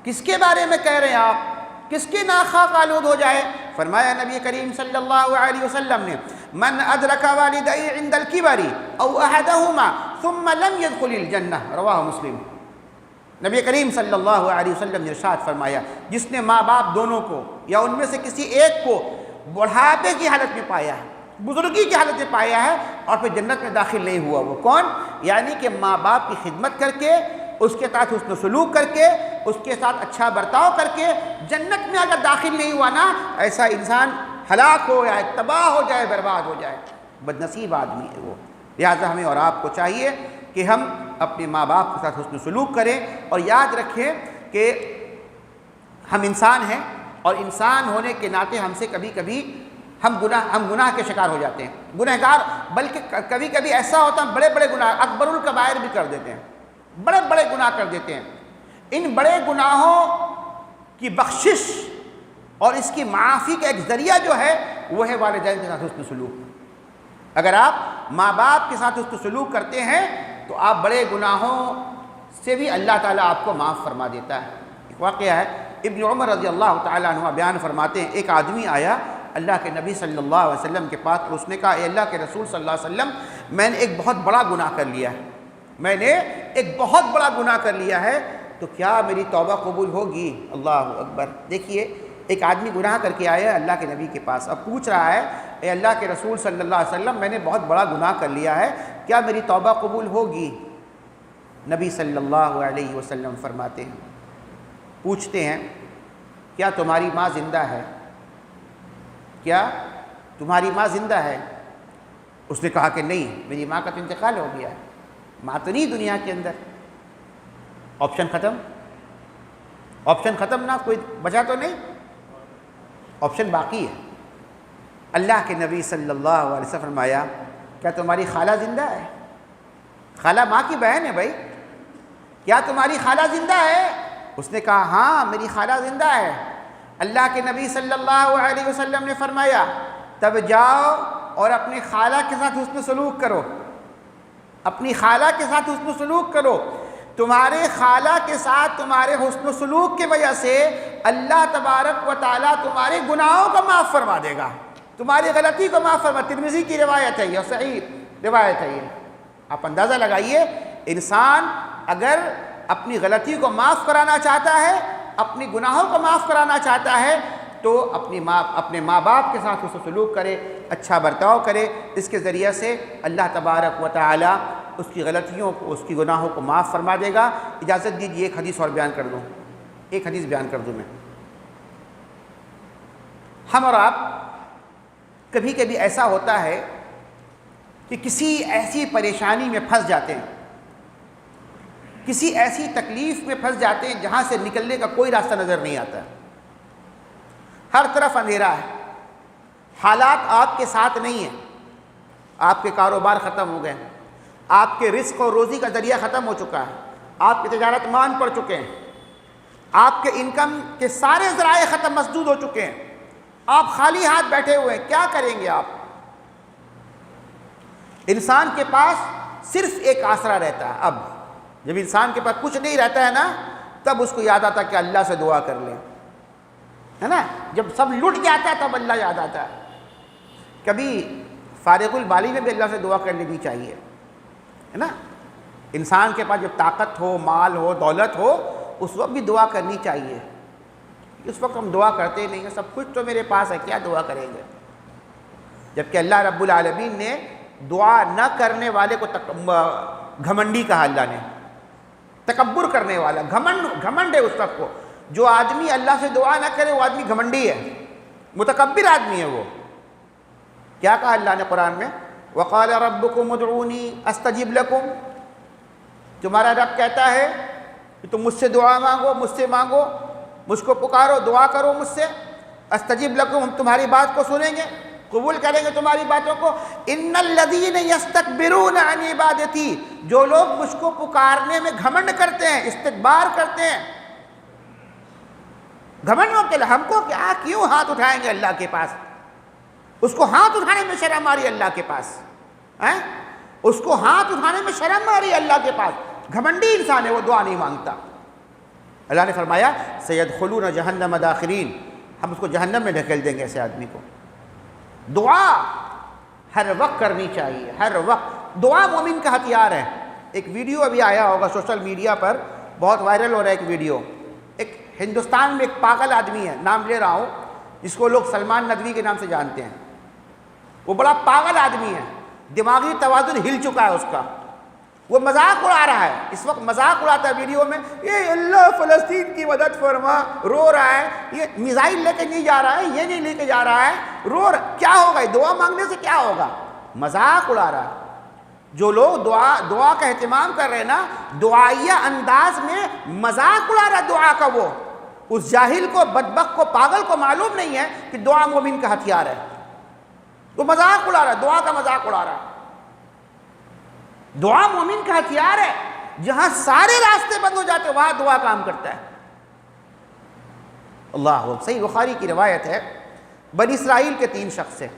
کس کے بارے میں کہہ رہے ہیں آپ، کس کی ناک خاک آلود ہو جائے؟ فرمایا نبی کریم صلی اللہ علیہ وسلم نے من ادرک والدی عند الکبر او احدہما ثم لم يدخل الجنہ، رواہ مسلم۔ نبی کریم صلی اللہ علیہ وسلم نے ارشاد فرمایا جس نے ماں باپ دونوں کو یا ان میں سے کسی ایک کو بڑھاپے کی حالت میں پایا ہے، بزرگی کی حالت میں پایا ہے اور پھر جنت میں داخل نہیں ہوا، وہ کون؟ یعنی کہ ماں باپ کی خدمت کر کے، اس کے ساتھ حسن سلوک کر کے، اس کے ساتھ اچھا برتاؤ کر کے جنت میں اگر داخل نہیں ہوا نا، ایسا انسان ہلاک ہو جائے، تباہ ہو جائے، برباد ہو جائے، بد نصیب آدمی ہے وہ۔ لہٰذا ہمیں اور آپ کو چاہیے کہ ہم اپنے ماں باپ کے ساتھ حسن سلوک کریں، اور یاد رکھیں کہ ہم انسان ہیں، اور انسان ہونے کے ناطے ہم سے کبھی کبھی ہم گناہ کے شکار ہو جاتے ہیں، گنہگار، بلکہ کبھی کبھی ایسا ہوتا ہے بڑے بڑے گناہ، اکبر الکبائر بھی کر دیتے ہیں، بڑے بڑے گناہ کر دیتے ہیں۔ ان بڑے گناہوں کی بخشش اور اس کی معافی کا ایک ذریعہ جو ہے وہ ہے والدین کے ساتھ حسن سلوک۔ اگر آپ ماں باپ کے ساتھ حسن سلوک کرتے ہیں تو آپ بڑے گناہوں سے بھی اللہ تعالیٰ آپ کو معاف فرما دیتا ہے۔ ایک واقعہ ہے، ابن عمر رضی اللہ تعالیٰ عنہ بیان فرماتے ہیں ایک آدمی آیا اللہ کے نبی صلی اللہ علیہ وسلم کے پاس اور اس نے کہا اے اللہ کے رسول صلی اللہ علیہ وسلم، میں نے ایک بہت بڑا گناہ کر لیا ہے، میں نے ایک بہت بڑا گناہ کر لیا ہے، تو کیا میری توبہ قبول ہوگی؟ اللہ اکبر۔ دیکھیے ایک آدمی گناہ کر کے آیا ہے اللہ کے نبی کے پاس، اب پوچھ رہا ہے اے اللہ کے رسول صلی اللہ علیہ وسلم، میں نے بہت بڑا گناہ کر لیا ہے، کیا میری توبہ قبول ہوگی؟ نبی صلی اللہ علیہ وسلم فرماتے ہیں، پوچھتے ہیں کیا تمہاری ماں زندہ ہے؟ کیا تمہاری ماں زندہ ہے؟ اس نے کہا کہ نہیں، میری ماں کا تو انتقال ہو گیا ہے، ماں تو نہیں دنیا کے اندر۔ آپشن ختم، آپشن ختم، نہ کوئی بچا تو نہیں، آپشن باقی ہے۔ اللہ کے نبی صلی اللہ علیہ وسلم فرمایا کیا تمہاری خالہ زندہ ہے؟ خالہ ماں کی بہن ہے بھائی، کیا تمہاری خالہ زندہ ہے؟ اس نے کہا ہاں میری خالہ زندہ ہے۔ اللہ کے نبی صلی اللہ علیہ وسلم نے فرمایا تب جاؤ اور اپنی خالہ کے ساتھ حسن سلوک کرو، اپنی خالہ کے ساتھ حسن سلوک کرو، تمہارے خالہ کے ساتھ تمہارے حسن سلوک کی وجہ سے اللہ تبارک و تعالیٰ تمہارے گناہوں کو معاف فرما دے گا، تمہاری غلطی کو معاف فرما۔ ترمذی کی روایت ہے یہ، صحیح روایت ہے یہ۔ آپ اندازہ لگائیے، انسان اگر اپنی غلطی کو معاف کرانا چاہتا ہے، اپنی گناہوں کو معاف کرانا چاہتا ہے، تو اپنے ماں باپ کے ساتھ حسن سلوک کرے، اچھا برتاؤ کرے، اس کے ذریعے سے اللہ تبارک و تعالیٰ اس کی غلطیوں کو، اس کی گناہوں کو معاف فرما دے گا۔ اجازت دیجیے ایک حدیث اور بیان کر دوں، ایک حدیث بیان کر دوں میں۔ ہم اور آپ کبھی کبھی ایسا ہوتا ہے کہ کسی ایسی پریشانی میں پھنس جاتے ہیں، کسی ایسی تکلیف میں پھنس جاتے ہیں جہاں سے نکلنے کا کوئی راستہ نظر نہیں آتا، ہر طرف اندھیرا ہے، حالات آپ کے ساتھ نہیں ہیں، آپ کے کاروبار ختم ہو گئے، آپ کے رزق اور روزی کا ذریعہ ختم ہو چکا ہے، آپ کی تجارت مان پڑ چکے ہیں، آپ کے انکم کے سارے ذرائع ختم مسدود ہو چکے ہیں، آپ خالی ہاتھ بیٹھے ہوئے ہیں، کیا کریں گے آپ؟ انسان کے پاس صرف ایک آسرا رہتا ہے۔ اب جب انسان کے پاس کچھ نہیں رہتا ہے نا، تب اس کو یاد آتا کہ اللہ سے دعا کر لیں، ہے نا؟ جب سب لٹ جاتا ہے تب اللہ یاد آتا ہے۔ کبھی فارغ البالی میں بھی اللہ سے دعا کر لینی چاہیے، ہے نا؟ انسان کے پاس جب طاقت ہو، مال ہو، دولت ہو، اس وقت بھی دعا کرنی چاہیے۔ اس وقت ہم دعا کرتے نہیں ہیں، سب کچھ تو میرے پاس ہے، کیا دعا کریں گے؟ جبکہ اللہ رب العالمین نے دعا نہ کرنے والے کو گھمنڈی کہا، اللہ نے تکبر کرنے والا، گھمنڈ ہے اس وقت کو. جو آدمی اللہ سے دعا نہ کرے وہ آدمی گھمنڈی ہے، متکبر آدمی ہے وہ. کیا کہا اللہ نے قرآن میں؟ وَقَالَ رَبُّكُمُ ادْعُونِي أَسْتَجِبْ لَكُمْ. تمہارا رب کہتا ہے کہ تم مجھ سے دعا مانگو، مجھ سے مانگو، مجھ کو پکارو، دعا کرو مجھ سے. استجب لکم، ہم تمہاری بات کو سنیں گے، قبول کریں گے تمہاری باتوں کو. ان الذین یستکبرون عن عبادتی، جو لوگ مجھ کو پکارنے میں گھمنڈ کرتے ہیں، استکبار کرتے ہیں. گھمنڈ میں کہ ہم کو کیا، کیوں ہاتھ اٹھائیں گے اللہ کے پاس؟ اس کو ہاتھ اٹھانے میں شرم آ رہی ہے اللہ کے پاس، اس کو ہاتھ اٹھانے میں شرم آ رہی ہے اللہ کے پاس. گھمنڈی انسان ہے وہ، دعا نہیں مانگتا. اللہ نے فرمایا سیدخلون جہنم داخرین، ہم اس کو جہنم میں ڈھکیل دیں گے ایسے آدمی کو. دعا ہر وقت کرنی چاہیے، ہر وقت. دعا مومن کا ہتھیار ہے. ایک ویڈیو ابھی آیا ہوگا سوشل میڈیا پر، بہت وائرل ہو رہا ہے ایک ویڈیو. ایک ہندوستان میں ایک پاگل آدمی ہے، نام لے رہا ہوں، جس کو لوگ سلمان ندوی کے نام سے جانتے ہیں. وہ بڑا پاگل آدمی ہے، دماغی توازن ہل چکا ہے اس کا. وہ مذاق اڑا رہا ہے، اس وقت مذاق اڑاتا ہے ویڈیو میں، یہ اللہ فلسطین کی مدد فرما، رو رہا ہے. یہ میزائل لے کے نہیں جا رہا ہے، یہ نہیں لے کے جا رہا ہے، رو رہا. کیا ہوگا؟ دعا مانگنے سے کیا ہوگا؟ مذاق اڑا رہا ہے. جو لوگ دعا کا اہتمام کر رہے ہیں نا، دعائیہ انداز میں مذاق اڑا رہا ہے دعا کا. وہ اس جاہل کو، بدبخت کو، پاگل کو معلوم نہیں ہے کہ دعا مومن کا ہتھیار ہے. وہ مذاق اڑا رہا ہے، دعا کا مذاق اڑا رہا ہے. دعا مومن کا ہتھیار ہے. جہاں سارے راستے بند ہو جاتے وہاں دعا کام کرتا ہے. اللہ، صحیح بخاری کی روایت ہے، بنی اسرائیل کے 3 شخص ہیں.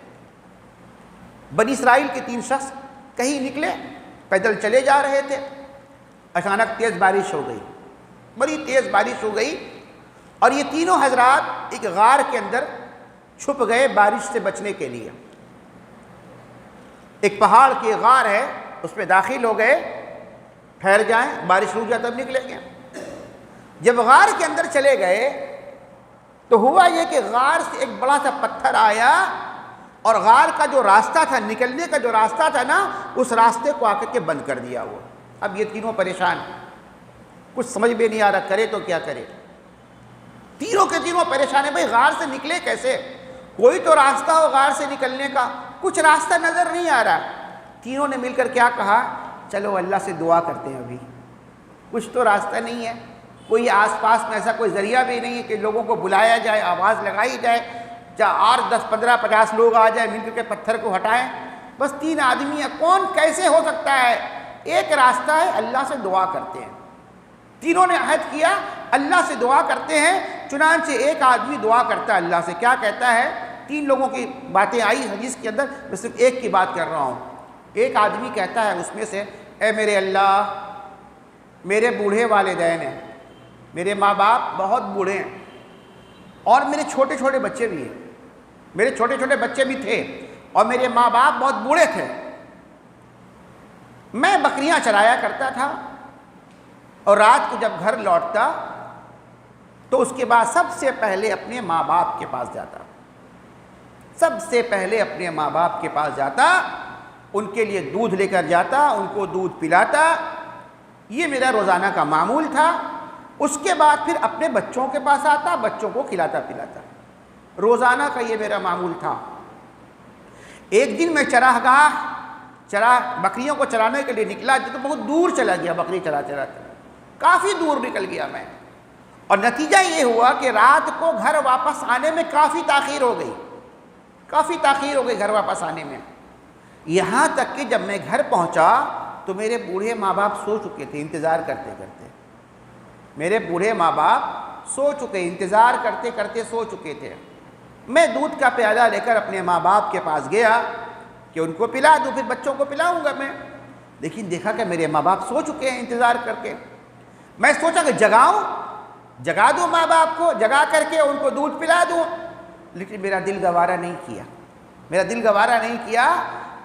بنی اسرائیل کے 3 شخص کہیں نکلے، پیدل چلے جا رہے تھے. اچانک تیز بارش ہو گئی، بڑی تیز بارش ہو گئی، اور یہ تینوں حضرات ایک غار کے اندر چھپ گئے بارش سے بچنے کے لیے. ایک پہاڑ کی غار ہے، اس میں داخل ہو گئے، ٹھہر جائیں، بارش رک جائے تب نکلیں گے. جب غار کے اندر چلے گئے تو ہوا یہ کہ غار سے ایک بڑا سا پتھر آیا، اور غار کا جو راستہ تھا، نکلنے کا جو راستہ تھا نا، اس راستے کو آ کر کے بند کر دیا وہ. اب یہ تینوں پریشان، کچھ سمجھ میں نہیں آ رہا کرے تو کیا کرے. تینوں کے تینوں پریشان ہیں، بھائی غار سے نکلے کیسے؟ کوئی تو راستہ ہو غار سے نکلنے کا. کچھ راستہ نظر نہیں آ رہا. تینوں نے مل کر کیا کہا؟ چلو اللہ سے دعا کرتے ہیں. ابھی کچھ تو راستہ نہیں ہے، کوئی آس پاس میں ایسا کوئی ذریعہ بھی نہیں ہے کہ لوگوں کو بلایا جائے، آواز لگائی جائے، جہاں 8 10 15 50 لوگ آ جائیں، مل کر کے پتھر کو ہٹائیں. بس 3 آدمی ہیں، کون کیسے ہو سکتا ہے؟ ایک راستہ ہے، اللہ سے دعا کرتے ہیں. تینوں نے عہد کیا اللہ سے دعا کرتے ہیں. چنانچہ ایک آدمی دعا کرتا ہے اللہ سے. کیا کہتا ہے؟ 3 لوگوں کی باتیں آئی حدیث کے اندر، میں صرف ایک کی بات کر رہا ہوں. ایک آدمی کہتا ہے اس میں سے، اے میرے اللہ، میرے بوڑھے والدین ہیں، میرے ماں باپ بہت بوڑھے ہیں، اور میرے چھوٹے چھوٹے بچے بھی ہیں، میرے چھوٹے چھوٹے بچے بھی تھے، اور میرے ماں باپ بہت بوڑھے تھے. میں بکریاں چرایا کرتا تھا، اور رات کو جب گھر لوٹتا تو اس کے بعد سب سے پہلے اپنے ماں باپ کے پاس جاتا، سب سے پہلے اپنے ماں باپ کے پاس جاتا، ان کے لیے دودھ لے کر جاتا، ان کو دودھ پلاتا. یہ میرا روزانہ کا معمول تھا. اس کے بعد پھر اپنے بچوں کے پاس آتا، بچوں کو کھلاتا پلاتا. روزانہ کا یہ میرا معمول تھا. ایک دن میں بکریوں کو چرانے کے لیے نکلا، تو بہت دور چلا گیا بکری چرا چرا، کافی دور نکل گیا میں. اور نتیجہ یہ ہوا کہ رات کو گھر واپس آنے میں کافی تاخیر ہو گئی گھر واپس آنے میں. یہاں تک کہ جب میں گھر پہنچا تو میرے بوڑھے ماں باپ سو چکے تھے انتظار کرتے کرتے. میرے بوڑھے ماں باپ سو چکے، انتظار کرتے کرتے سو چکے تھے. میں دودھ کا پیالہ لے کر اپنے ماں باپ کے پاس گیا کہ ان کو پلا دوں، پھر بچوں کو پلاؤں گا میں. لیکن دیکھا کہ میرے ماں باپ سو چکے ہیں انتظار کر کے. میں سوچا کہ جگا دوں ماں باپ کو، جگا کر کے ان کو دودھ پلا دوں. لیکن میرا دل گوارا نہیں کیا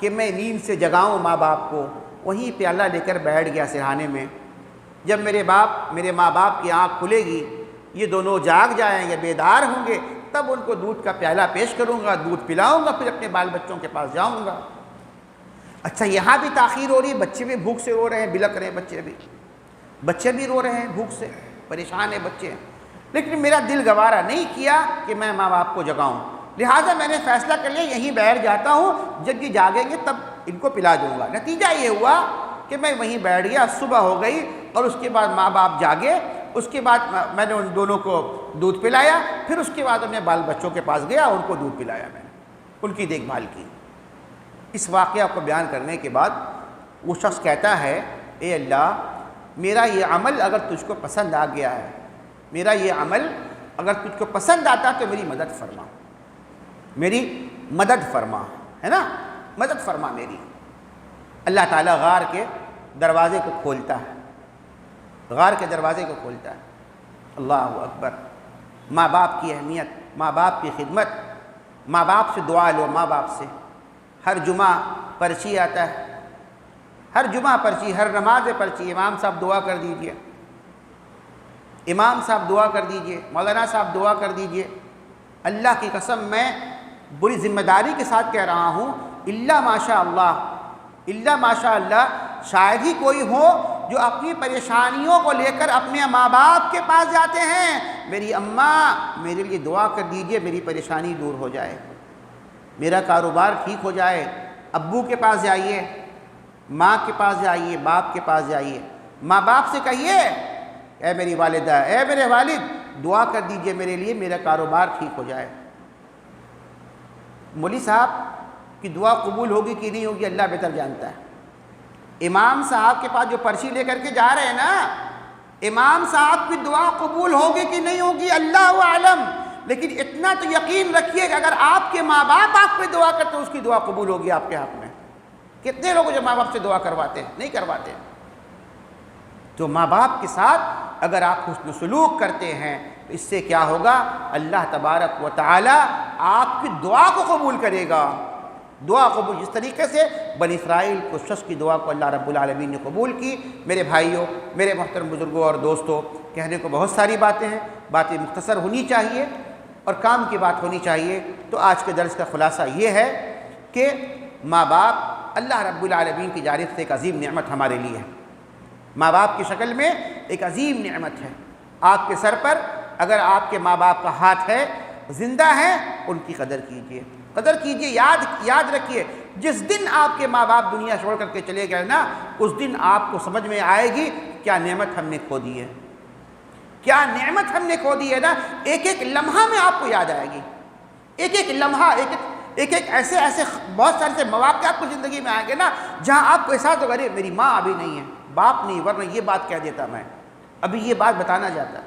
کہ میں نیند سے جگاؤں ماں باپ کو. وہیں پیالہ لے کر بیٹھ گیا سرہانے میں. جب میرے ماں باپ کی آنکھ کھلے گی، یہ دونوں جاگ جائیں گے، بیدار ہوں گے، تب ان کو دودھ کا پیالہ پیش کروں گا، دودھ پلاؤں گا، پھر اپنے بال بچوں کے پاس جاؤں گا. اچھا، یہاں بھی تاخیر ہو رہی ہے، بچے بھی بھوک سے رو رہے ہیں، بلک رہے ہیں بچے بھی. بچے بھی رو رہے ہیں بھوک سے، پریشان ہیں بچے، لیکن میرا دل گوارا نہیں کیا کہ میں ماں باپ کو جگاؤں، لہٰذا میں نے فیصلہ کر لیا یہیں بیٹھ جاتا ہوں، جب یہ جاگیں گے تب ان کو پلا دوں گا۔ نتیجہ یہ ہوا کہ میں وہیں بیٹھ گیا، صبح ہو گئی اور اس کے بعد ماں باپ جاگے، اس کے بعد میں نے ان دونوں کو دودھ پلایا، پھر اس کے بعد اپنے بال بچوں کے پاس گیا اور ان کو دودھ پلایا، میں نے ان کی دیکھ بھال کی۔ اس واقعہ کو بیان کرنے کے بعد وہ شخص کہتا ہے اے اللہ، میرا یہ عمل اگر تجھ کو پسند آ گیا ہے، میرا یہ عمل اگر تجھ کو پسند آتا تو میری مدد فرما، میری مدد فرما، ہے نا، مدد فرما میری۔ اللہ تعالیٰ غار کے دروازے کو کھولتا ہے، غار کے دروازے کو کھولتا ہے۔ اللہ اکبر! ماں باپ کی اہمیت، ماں باپ کی خدمت، ماں باپ سے دعا لو، ماں باپ سے۔ ہر جمعہ پرچی آتا ہے، ہر جمعہ پرچی، ہر نماز پرچی، امام صاحب دعا کر دیجئے، امام صاحب دعا کر دیجئے، مولانا صاحب دعا کر دیجئے۔ اللہ کی قسم میں بڑی ذمہ داری کے ساتھ کہہ رہا ہوں، الا ماشاء اللہ، الا ماشاء اللہ، شاید ہی کوئی ہو جو اپنی پریشانیوں کو لے کر اپنے ماں باپ کے پاس جاتے ہیں، میری اماں میرے لیے دعا کر دیجئے، میری پریشانی دور ہو جائے، میرا کاروبار ٹھیک ہو جائے۔ ابو کے پاس جائیے، ماں کے پاس جائیے، باپ کے پاس جائیے، ماں باپ سے کہیے اے میری والدہ، اے میرے والد، دعا کر دیجئے میرے لیے، میرا کاروبار ٹھیک ہو جائے۔ مولوی صاحب کی دعا قبول ہوگی کہ نہیں ہوگی اللہ بہتر جانتا ہے۔ امام صاحب کے پاس جو پرچی لے کر کے جا رہے ہیں نا، امام صاحب کی دعا قبول ہوگی کہ نہیں ہوگی اللہ عالم، لیکن اتنا تو یقین رکھیے کہ اگر آپ کے ماں باپ آپ پہ دعا کرتے ہیں اس کی دعا قبول ہوگی آپ کے حق میں۔ کتنے لوگ جو ماں باپ سے دعا کرواتے ہیں؟ نہیں کرواتے۔ تو ماں باپ کے ساتھ اگر آپ حسن سلوک کرتے ہیں تو اس سے کیا ہوگا؟ اللہ تبارک و تعالی آپ کی دعا کو قبول کرے گا۔ دعا قبول جس طریقے سے بنی اسرائیل کو شخص کی دعا کو اللہ رب العالمین نے قبول کی۔ میرے بھائیوں، میرے محترم بزرگوں اور دوستوں، کہنے کو بہت ساری باتیں ہیں، باتیں مختصر ہونی چاہیے اور کام کی بات ہونی چاہیے۔ تو آج کے درس کا خلاصہ یہ ہے کہ ماں باپ اللہ رب العالمین کی جانب سے ایک عظیم نعمت ہمارے لیے ہے۔ ماں باپ کی شکل میں ایک عظیم نعمت ہے۔ آپ کے سر پر اگر آپ کے ماں باپ کا ہاتھ ہے، زندہ ہے، ان کی قدر کیجئے، قدر کیجئے، یاد رکھیے، جس دن آپ کے ماں باپ دنیا چھوڑ کر کے چلے گئے نا، اس دن آپ کو سمجھ میں آئے گی کیا نعمت ہم نے کھو دی ہے، کیا نعمت ہم نے کھو دی ہے نا۔ ایک ایک لمحہ میں آپ کو یاد آئے گی، ایک ایک لمحہ، ایک ایسے بہت سارے سے مواقع آپ کو زندگی میں آئیں گے نا جہاں آپ کو احساس ہوگا ارے میری ماں ابھی نہیں ہے، باپ نہیں، ورنہ یہ بات کہہ دیتا میں، ابھی یہ بات بتانا چاہتا۔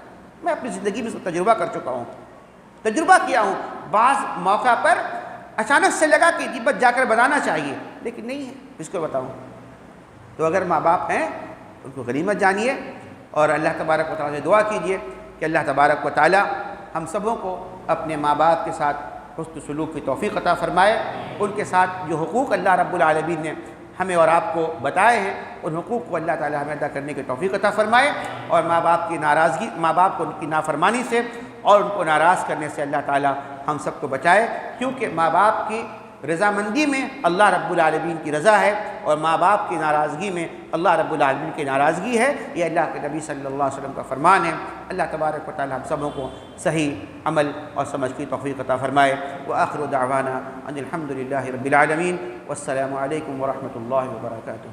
میں اپنی زندگی میں اس کو تجربہ کر چکا ہوں، تجربہ کیا ہوں۔ بعض موقع پر اچانک سے لگا کہ یہ بات جا کر بتانا چاہیے، لیکن نہیں ہے، اس کو بتاؤں۔ تو اگر ماں باپ ہیں ان کو غنیمت جانیے اور اللہ تبارک و تعالیٰ سے دعا کیجیے کہ اللہ تبارک و تعالیٰ ہم سبوں کو اپنے ماں باپ کے ساتھ حسن سلوک کی توفیق عطا فرمائے، ان کے ساتھ جو حقوق اللہ رب العالمین نے ہمیں اور آپ کو بتائے ہیں ان حقوق کو اللہ تعالیٰ ہمیں ادا کرنے کی توفیق عطا فرمائے، اور ماں باپ کی ناراضگی، ماں باپ کو ان کی نافرمانی سے اور ان کو ناراض کرنے سے اللہ تعالیٰ ہم سب کو بچائے، کیونکہ ماں باپ کی رضامندی میں اللہ رب العالمین کی رضا ہے اور ماں باپ کی ناراضگی میں اللہ رب العالمین کی ناراضگی ہے۔ یہ اللہ کے نبی صلی اللہ علیہ وسلم کا فرمان ہے۔ اللہ تبارک و تعالی ہم سبوں کو صحیح عمل اور سمجھ کی توفیق عطا فرمائے۔ وآخر دعوانا ان الحمد للہ رب العالمین، والسلام علیکم ورحمۃ اللہ وبرکاتہ۔